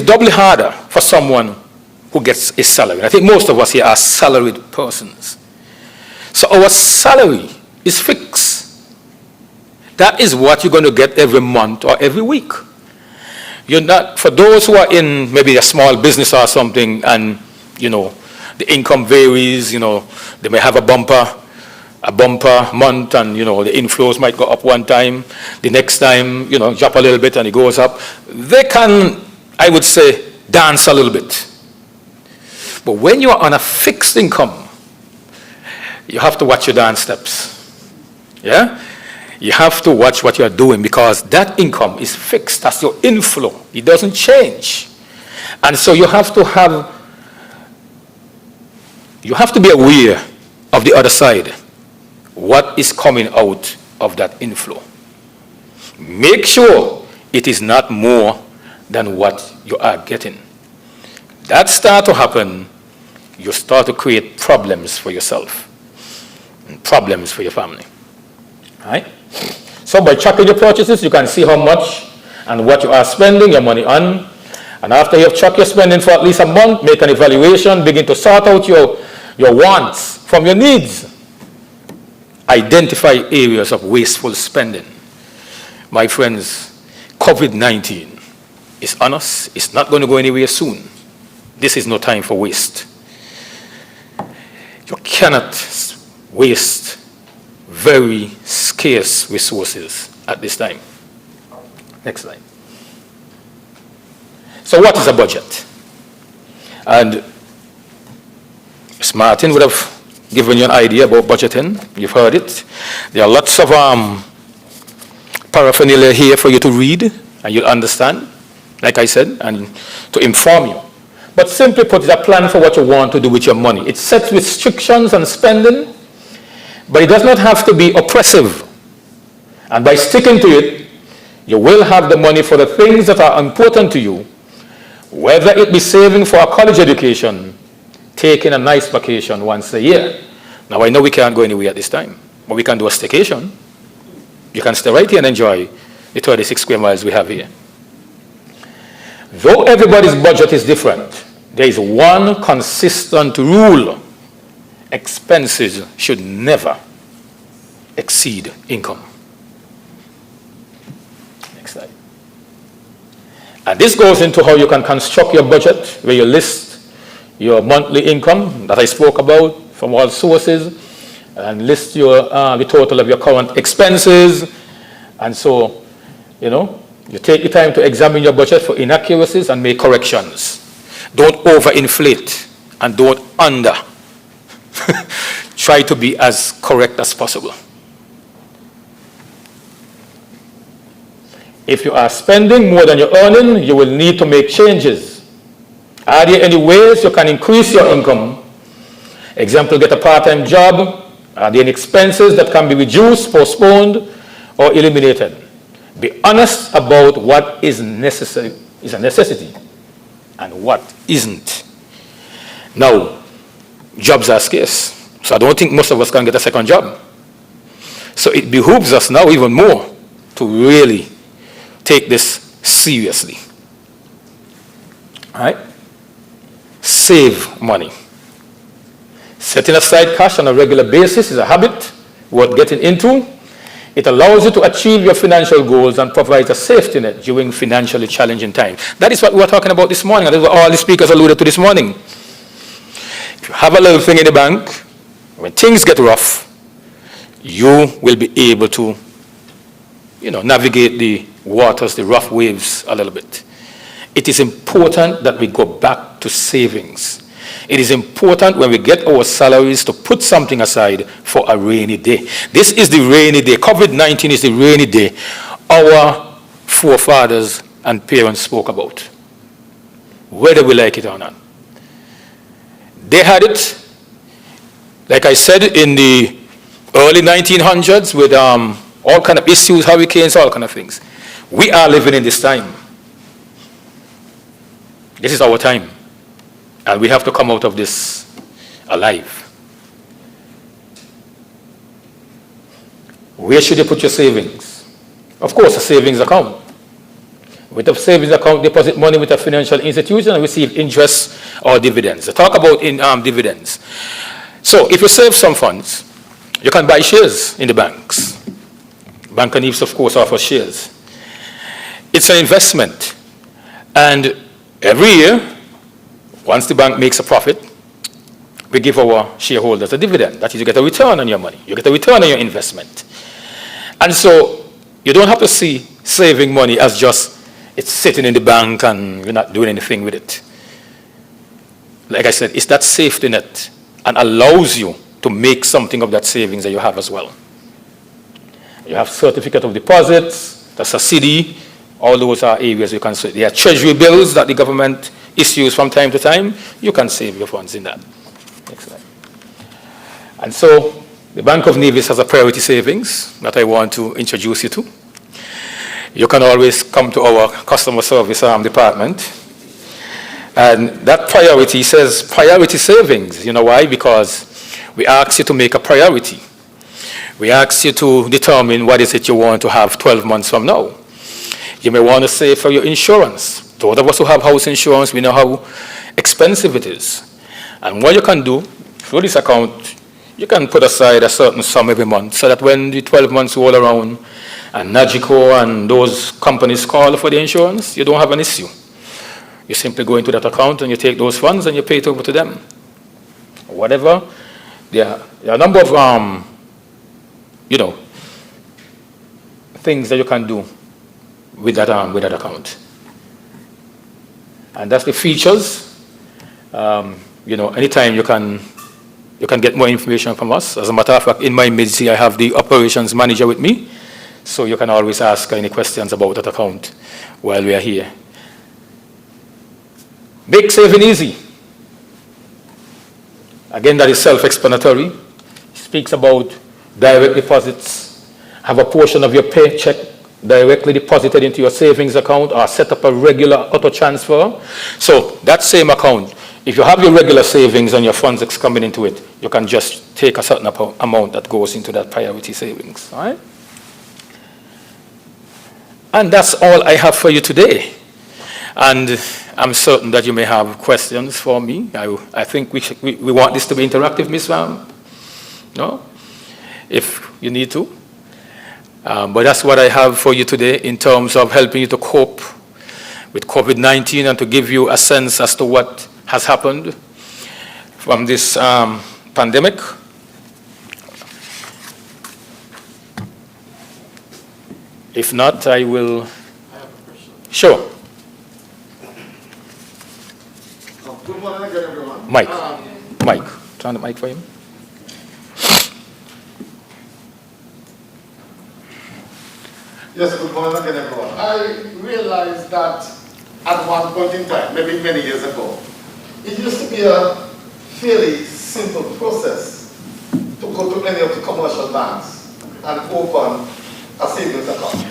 doubly harder for someone who gets a salary. I think most of us here are salaried persons. So our salary is fixed. That is what you're going to get every month or every week. You're not, for those who are in maybe a small business or something, and, you know, the income varies, you know, they may have a bumper month, and, you know, the inflows might go up one time, the next time, you know, drop a little bit and it goes up. They can, I would say, dance a little bit. But when you're on a fixed income, you have to watch your dance steps. Yeah? You have to watch what you're doing, because that income is fixed. That's your inflow. It doesn't change. And so you have to be aware of the other side. What is coming out of that inflow? Make sure it is not more than what you are getting. That starts to happen, you start to create problems for yourself and problems for your family. All right? So by tracking your purchases, you can see how much and what you are spending your money on. And after you have tracked your spending for at least a month, make an evaluation, begin to sort out your wants from your needs. Identify areas of wasteful spending. My friends, COVID-19 is on us. It's not going to go anywhere soon. This is no time for waste. You cannot waste very scarce resources at this time. Next slide. So what is a budget? And Ms. Martin would have given you an idea about budgeting. You've heard it. There are lots of paraphernalia here for you to read, and you'll understand, like I said, and to inform you. But simply put, it's a plan for what you want to do with your money. It sets restrictions on spending, but it does not have to be oppressive. And by sticking to it, you will have the money for the things that are important to you, whether it be saving for a college education, taking a nice vacation once a year. Now, I know we can't go anywhere at this time, but we can do a staycation. You can stay right here and enjoy the 36 square miles we have here. Though everybody's budget is different, there is one consistent rule. Expenses should never exceed income. Next slide. And this goes into how you can construct your budget, where you list your monthly income that I spoke about from all sources, and list your the total of your current expenses. And so, you take the time to examine your budget for inaccuracies and make corrections. Don't overinflate and don't under. Try to be as correct as possible. If you are spending more than you're earning, you will need to make changes. Are there any ways you can increase your income? Example, get a part-time job. Are there any expenses that can be reduced, postponed, or eliminated? Be honest about what is necessary, is a necessity, and what isn't. Now, jobs are scarce, so I don't think most of us can get a second job. So it behooves us now even more to really take this seriously. All right? Save money. Setting aside cash on a regular basis is a habit worth getting into. It allows you to achieve your financial goals and provides a safety net during financially challenging times. That is what we were talking about this morning, and that's what all the speakers alluded to this morning. If you have a little thing in the bank, when things get rough, you will be able to, navigate the waters, the rough waves a little bit. It is important that we go back to savings. It is important when we get our salaries to put something aside for a rainy day. This is the rainy day. COVID-19 is the rainy day our forefathers and parents spoke about, whether we like it or not. They had it, like I said, in the early 1900s with all kind of issues, hurricanes, all kind of things. We are living in this time. This is our time. And we have to come out of this alive. Where should you put your savings? Of course, a savings account. With a savings account, deposit money with a financial institution and receive interest or dividends. I talk about dividends. So if you save some funds, you can buy shares in the banks. Bank and Eves, of course, offer shares. It's an investment. And every year, once the bank makes a profit, we give our shareholders a dividend. That is, you get a return on your money. You get a return on your investment. And so you don't have to see saving money as just it's sitting in the bank and you're not doing anything with it. Like I said, it's that safety net and allows you to make something of that savings that you have as well. You have certificate of deposits, that's a CD. All those are areas you can save. There are treasury bills that the government issues from time to time. You can save your funds in that. Next slide. And so the Bank of Nevis has a priority savings that I want to introduce you to. You can always come to our customer service department. And that priority says priority savings. You know why? Because we ask you to make a priority. We ask you to determine what is it you want to have 12 months from now. You may want to save for your insurance. Those of us who have house insurance, we know how expensive it is. And what you can do, through this account, you can put aside a certain sum every month so that when the 12 months roll around and Nagico and those companies call for the insurance, you don't have an issue. You simply go into that account and you take those funds and you pay it over to them. Whatever. There are a number of things that you can do with that account. And that's the features. Anytime you can get more information from us. As a matter of fact, in my midst here, I have the operations manager with me, so you can always ask any questions about that account while we are here. Make saving easy. Again, that is self-explanatory. It speaks about direct deposits. Have a portion of your paycheck directly deposited into your savings account or set up a regular auto transfer. So that same account, if you have your regular savings and your funds coming into it, you can just take a certain amount that goes into that priority savings. All right? And that's all I have for you today. And I'm certain that you may have questions for me. I think we want this to be interactive, Ms. No? If you need to. But that's what I have for you today in terms of helping you to cope with COVID-19 and to give you a sense as to what has happened from this pandemic. If not, I will. I have a question. Sure. Good morning again, everyone. Mike. Mike. Turn the mic for him. Yes, good morning again, everyone. I realized that at one point in time, maybe many years ago, it used to be a fairly simple process to go to any of the commercial banks and open a savings account.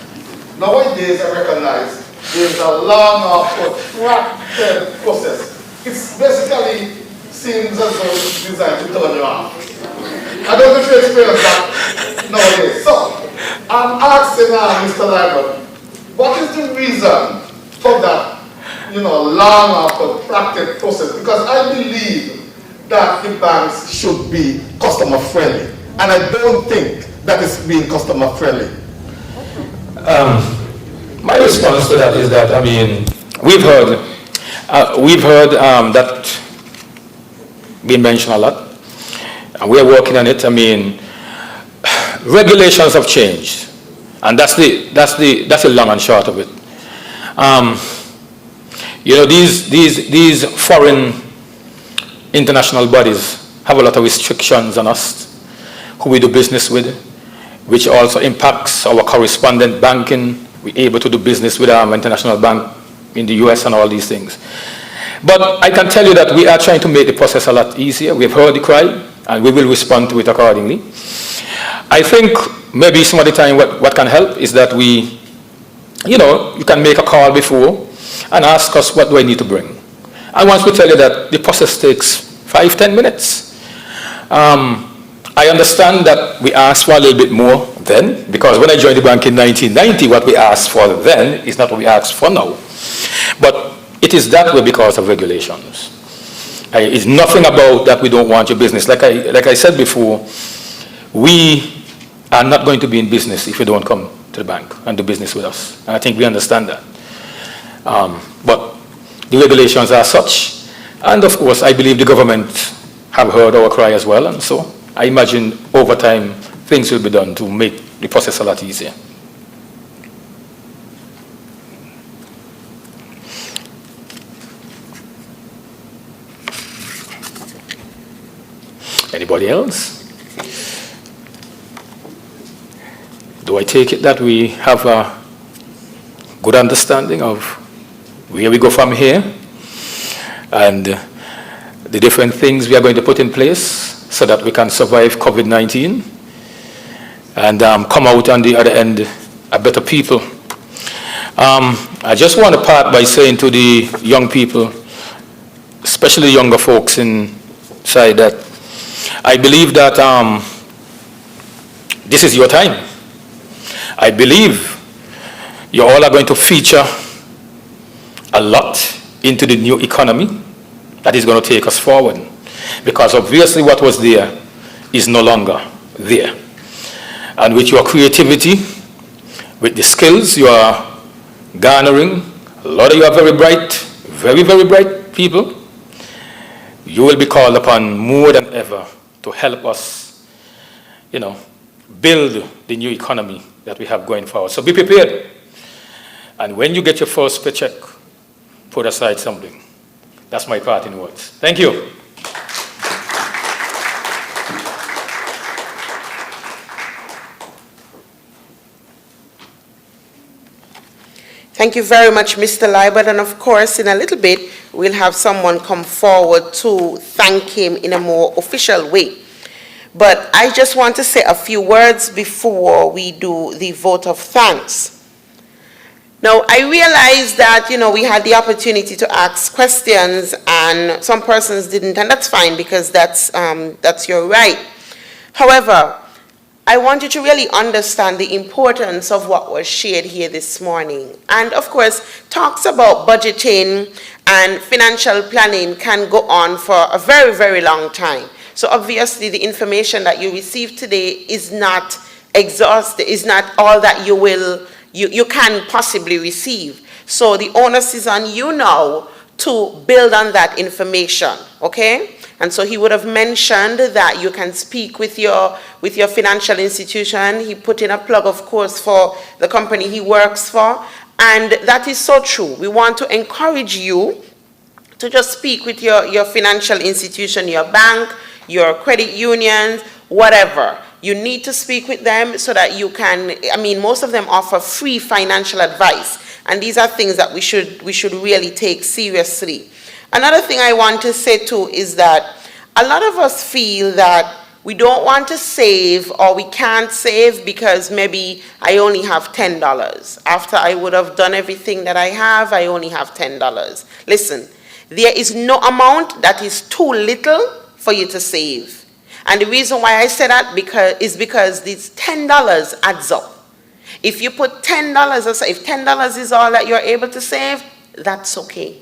Nowadays, I recognize there's a long, protracted process. It basically seems as though it's designed to turn you off. I don't know if you experience that nowadays. So, I'm asking Mr. Lyman, what is the reason for that, long, protracted process? Because I believe that the banks should be customer friendly, and I don't think that it's being customer friendly. My response to that is that, I mean, we've heard that being mentioned a lot, and we're working on it. I mean, regulations have changed, and that's the long and short of it. These foreign international bodies have a lot of restrictions on us, who we do business with, which also impacts our correspondent banking. We're able to do business with our international bank in the US and all these things. But I can tell you that we are trying to make the process a lot easier. We've heard the cry, and we will respond to it accordingly. I think maybe some of the time what can help is that you can make a call before and ask us, what do I need to bring? And once we tell you that, the process takes 5-10 minutes. I understand that we asked for a little bit more then, because when I joined the bank in 1990, what we asked for then is not what we asked for now. But it is that way because of regulations. It's nothing about that we don't want your business. Like I said before, we are not going to be in business if you don't come to the bank and do business with us. And I think we understand that. But the regulations are such. And of course, I believe the government have heard our cry as well. And so I imagine over time, things will be done to make the process a lot easier. Anybody else? Do I take it that we have a good understanding of where we go from here and the different things we are going to put in place so that we can survive COVID-19 and come out on the other end a better people? I just want to part by saying to the young people, especially younger folks inside, that I believe that this is your time. I believe you all are going to feature a lot into the new economy that is going to take us forward, because obviously what was there is no longer there. And with your creativity, with the skills you are garnering, a lot of you are very bright, very, very bright people. You will be called upon more than ever to help us, build the new economy that we have going forward. So be prepared. And when you get your first paycheck, put aside something. That's my parting words. Thank you. Thank you very much, Mr. Liebert. And of course, in a little bit, we'll have someone come forward to thank him in a more official way. But I just want to say a few words before we do the vote of thanks. Now, I realize that, we had the opportunity to ask questions and some persons didn't, and that's fine because that's your right. However, I want you to really understand the importance of what was shared here this morning. And of course, talks about budgeting and financial planning can go on for a very, very long time. So obviously the information that you received today is not is not all that you can possibly receive. So the onus is on you now to build on that information, okay? And so he would have mentioned that you can speak with your financial institution. He put in a plug, of course, for the company he works for. And that is so true. We want to encourage you to just speak with your financial institution, your bank, your credit unions, whatever. You need to speak with them so that you can, I mean, most of them offer free financial advice. And these are things that we should really take seriously. Another thing I want to say too is that a lot of us feel that we don't want to save or we can't save because maybe I only have $10. After I would have done everything that I have, I only have $10. Listen, there is no amount that is too little for you to save. And the reason why I say that is because these $10 adds up. If you put $10 aside, if $10 is all that you're able to save, that's okay.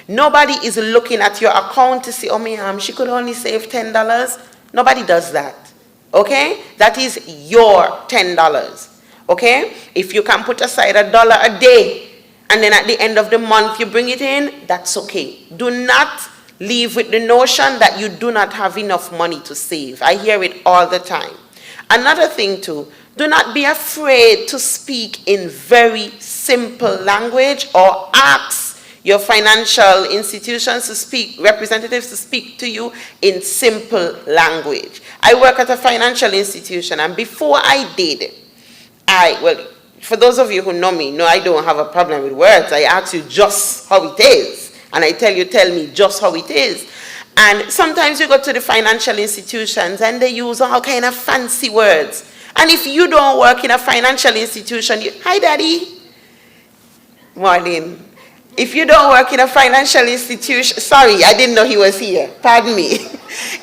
Nobody is looking at your account to see, oh, ma'am, she could only save $10. Nobody does that, okay? That is your $10, okay? If you can put aside $1 a day, and then at the end of the month you bring it in, that's okay. Do not leave with the notion that you do not have enough money to save. I hear it all the time. Another thing too, do not be afraid to speak in very simple language or ask your financial institutions to speak, representatives to speak to you in simple language. I work at a financial institution, and before I did, well, for those of you who know me, know I don't have a problem with words. I ask you just how it is, and I tell me just how it is. And sometimes you go to the financial institutions and they use all kind of fancy words. And if you don't work in a financial institution, hi daddy, morning. If you don't work in a financial institution, sorry, I didn't know he was here, pardon me.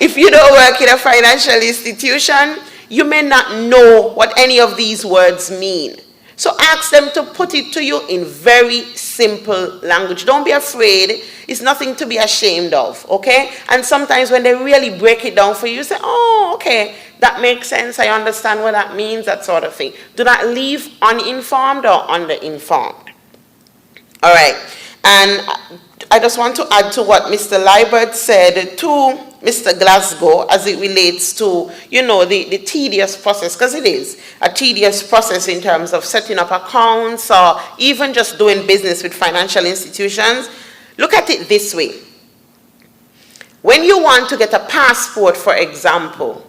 If you don't work in a financial institution, you may not know what any of these words mean. So ask them to put it to you in very simple language. Don't be afraid. It's nothing to be ashamed of, okay? And sometimes when they really break it down for you, you say, oh, okay, that makes sense. I understand what that means, that sort of thing. Do not leave uninformed or underinformed. All right. And I just want to add to what Mr. Liebert said to Mr. Glasgow as it relates to, you know, the tedious process, because it is a tedious process in terms of setting up accounts or even just doing business with financial institutions. Look at it this way. When you want to get a passport, for example,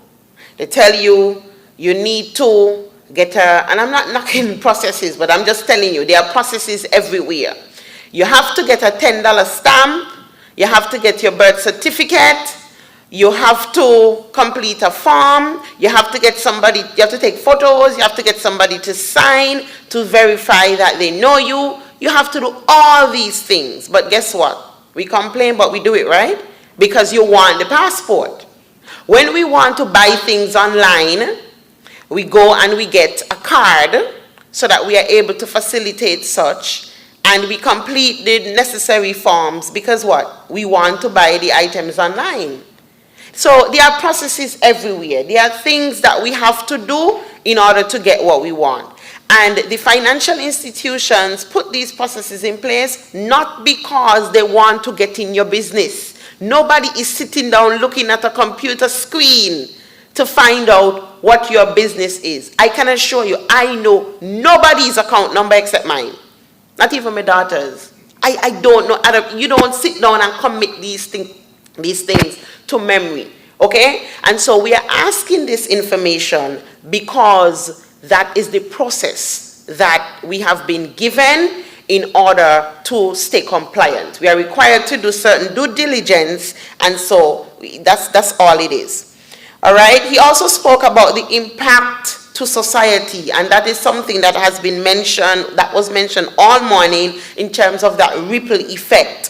they tell you you need to get and I'm not knocking processes, but I'm just telling you, there are processes everywhere. You have to get a $10 stamp, you have to get your birth certificate, you have to complete a form, you have to get somebody, you have to take photos, you have to get somebody to sign to verify that they know you. You have to do all these things. But guess what? We complain, but we do it, right? Because you want the passport. When we want to buy things online, we go and we get a card so that we are able to facilitate such. And we complete the necessary forms because what? We want to buy the items online. So there are processes everywhere. There are things that we have to do in order to get what we want. And the financial institutions put these processes in place not because they want to get in your business. Nobody is sitting down looking at a computer screen to find out what your business is. I can assure you, I know nobody's account number except mine. Not even my daughter's. I don't know. You don't sit down and commit these things to memory, okay? And so we are asking this information because that is the process that we have been given in order to stay compliant. We are required to do certain due diligence, and so that's all it is. All right? He also spoke about the impact to society, and that is something that has been mentioned, that was mentioned all morning in terms of that ripple effect.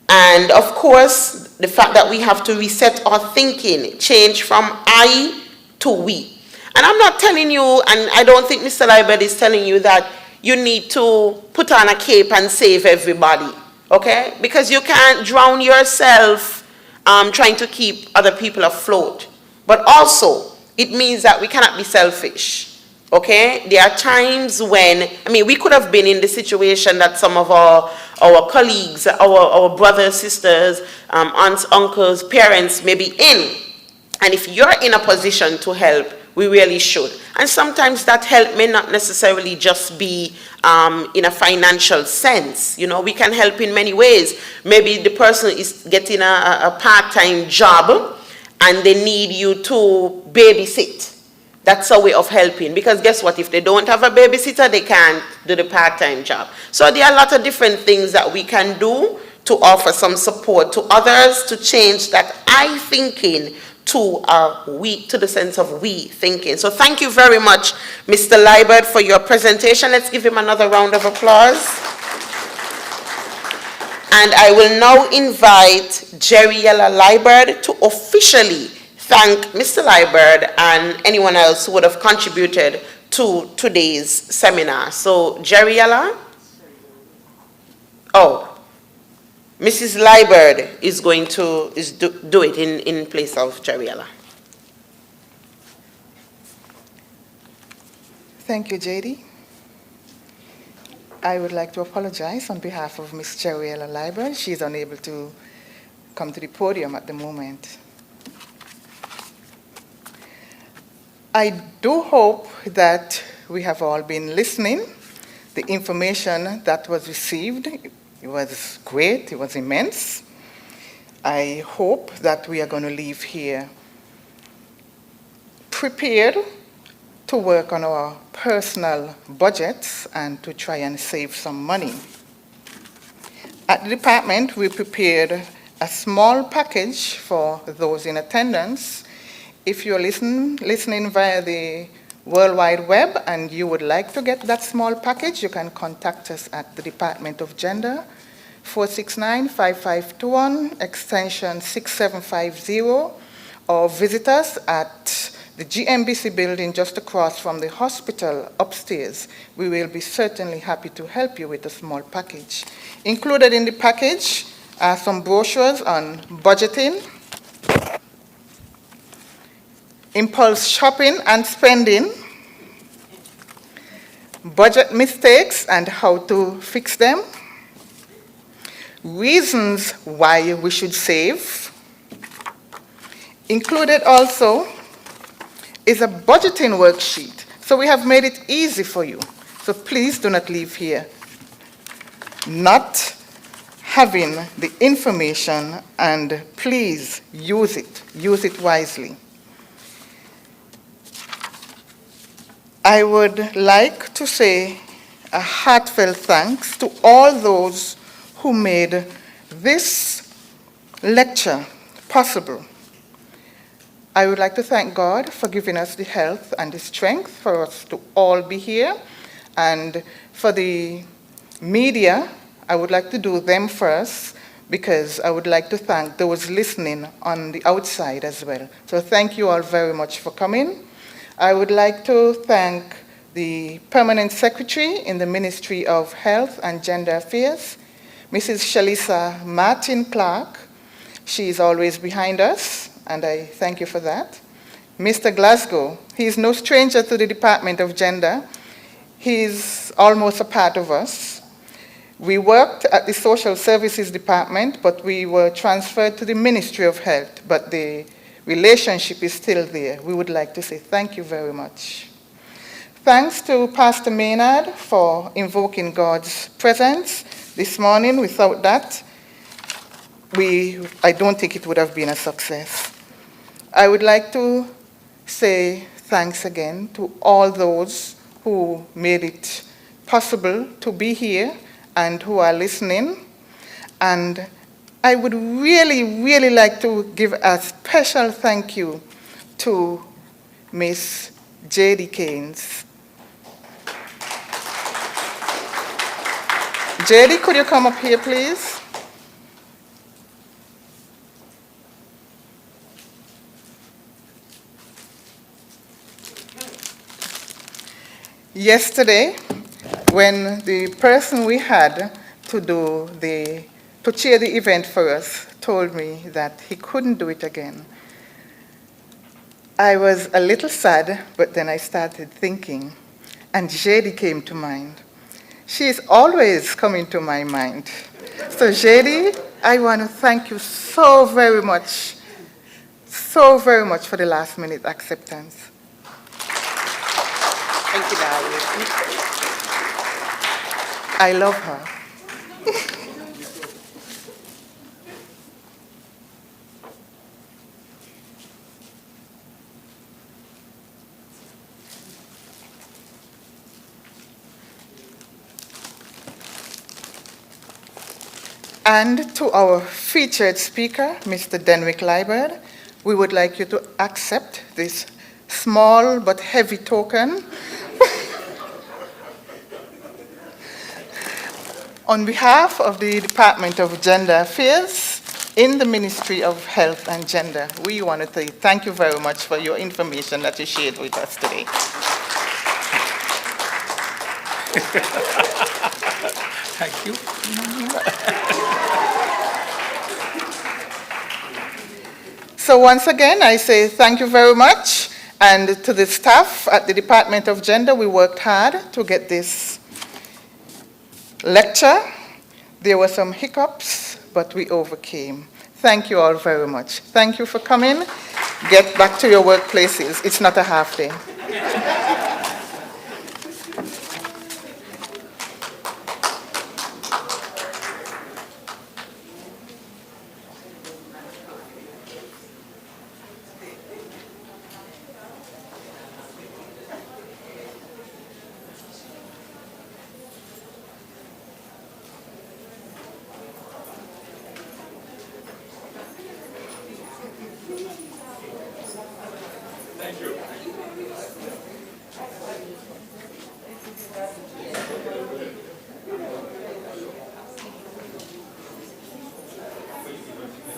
And of course, the fact that we have to reset our thinking, change from I to we. And I'm not telling you, and I don't think Mr. Liebert is telling you that you need to put on a cape and save everybody, okay? Because you can't drown yourself trying to keep other people afloat. But also, it means that we cannot be selfish, okay? There are times when, we could have been in the situation that some of our colleagues, our brothers, sisters, aunts, uncles, parents may be in. And if you're in a position to help, we really should. And sometimes that help may not necessarily just be in a financial sense. We can help in many ways. Maybe the person is getting a part-time job and they need you to babysit. That's a way of helping, because guess what? If they don't have a babysitter, they can't do the part-time job. So there are a lot of different things that we can do to offer some support to others, to change that I thinking to the sense of we thinking. So thank you very much, Mr. Liebert, for your presentation. Let's give him another round of applause. And I will now invite Jeriella Liebert to officially thank Mr. Liebert and anyone else who would have contributed to today's seminar. So, Jeriella? Oh, Mrs. Liebert is going to do it in place of Jeriella. Thank you, JD. I would like to apologize on behalf of Ms. Jeriella Liebert. She's unable to come to the podium at the moment. I do hope that we have all been listening. The information that was received, it was great, it was immense. I hope that we are going to leave here prepared to work on our personal budgets and to try and save some money. At the department, we prepared a small package for those in attendance. If you're listening via the World Wide Web and you would like to get that small package, you can contact us at the Department of Gender, 469-5521, extension 6750, or visit us at the GMBC building just across from the hospital upstairs. We will be certainly happy to help you with a small package. Included in the package are some brochures on budgeting, impulse shopping and spending, budget mistakes and how to fix them, reasons why we should save. Included also is a budgeting worksheet. So we have made it easy for you. So please do not leave here not having the information, and please use it wisely. I would like to say a heartfelt thanks to all those who made this lecture possible. I would like to thank God for giving us the health and the strength for us to all be here. And for the media, I would like to do them first, because I would like to thank those listening on the outside as well. So thank you all very much for coming. I would like to thank the Permanent Secretary in the Ministry of Health and Gender Affairs, Mrs. Shalisa Martin Clark. She is always behind us, and I thank you for that. Mr. Glasgow, he is no stranger to the Department of Gender. He's almost a part of us. We worked at the Social Services Department, but we were transferred to the Ministry of Health, but the relationship is still there. We would like to say thank you very much. Thanks to Pastor Maynard for invoking God's presence this morning. Without that, I don't think it would have been a success. I would like to say thanks again to all those who made it possible to be here and who are listening. And I would really, really like to give a special thank you to Miss J.D. Keynes. J.D., could you come up here, please? Yesterday, when the person we had to chair the event for us told me that he couldn't do it again, I was a little sad, but then I started thinking, and JD came to mind. She is always coming to my mind. So JD, I want to thank you so very much for the last minute acceptance. Thank you, darling. I love her. And to our featured speaker, Mr. Denwick Liebert, we would like you to accept this small but heavy token on behalf of the Department of Gender Affairs in the Ministry of Health and Gender. We want to say thank you very much for your information that you shared with us today. Thank you. So once again, I say thank you very much. And to the staff at the Department of Gender, we worked hard to get this lecture. There were some hiccups, but we overcame. Thank you all very much. Thank you for coming. Get back to your workplaces. It's not a half day. Thank you.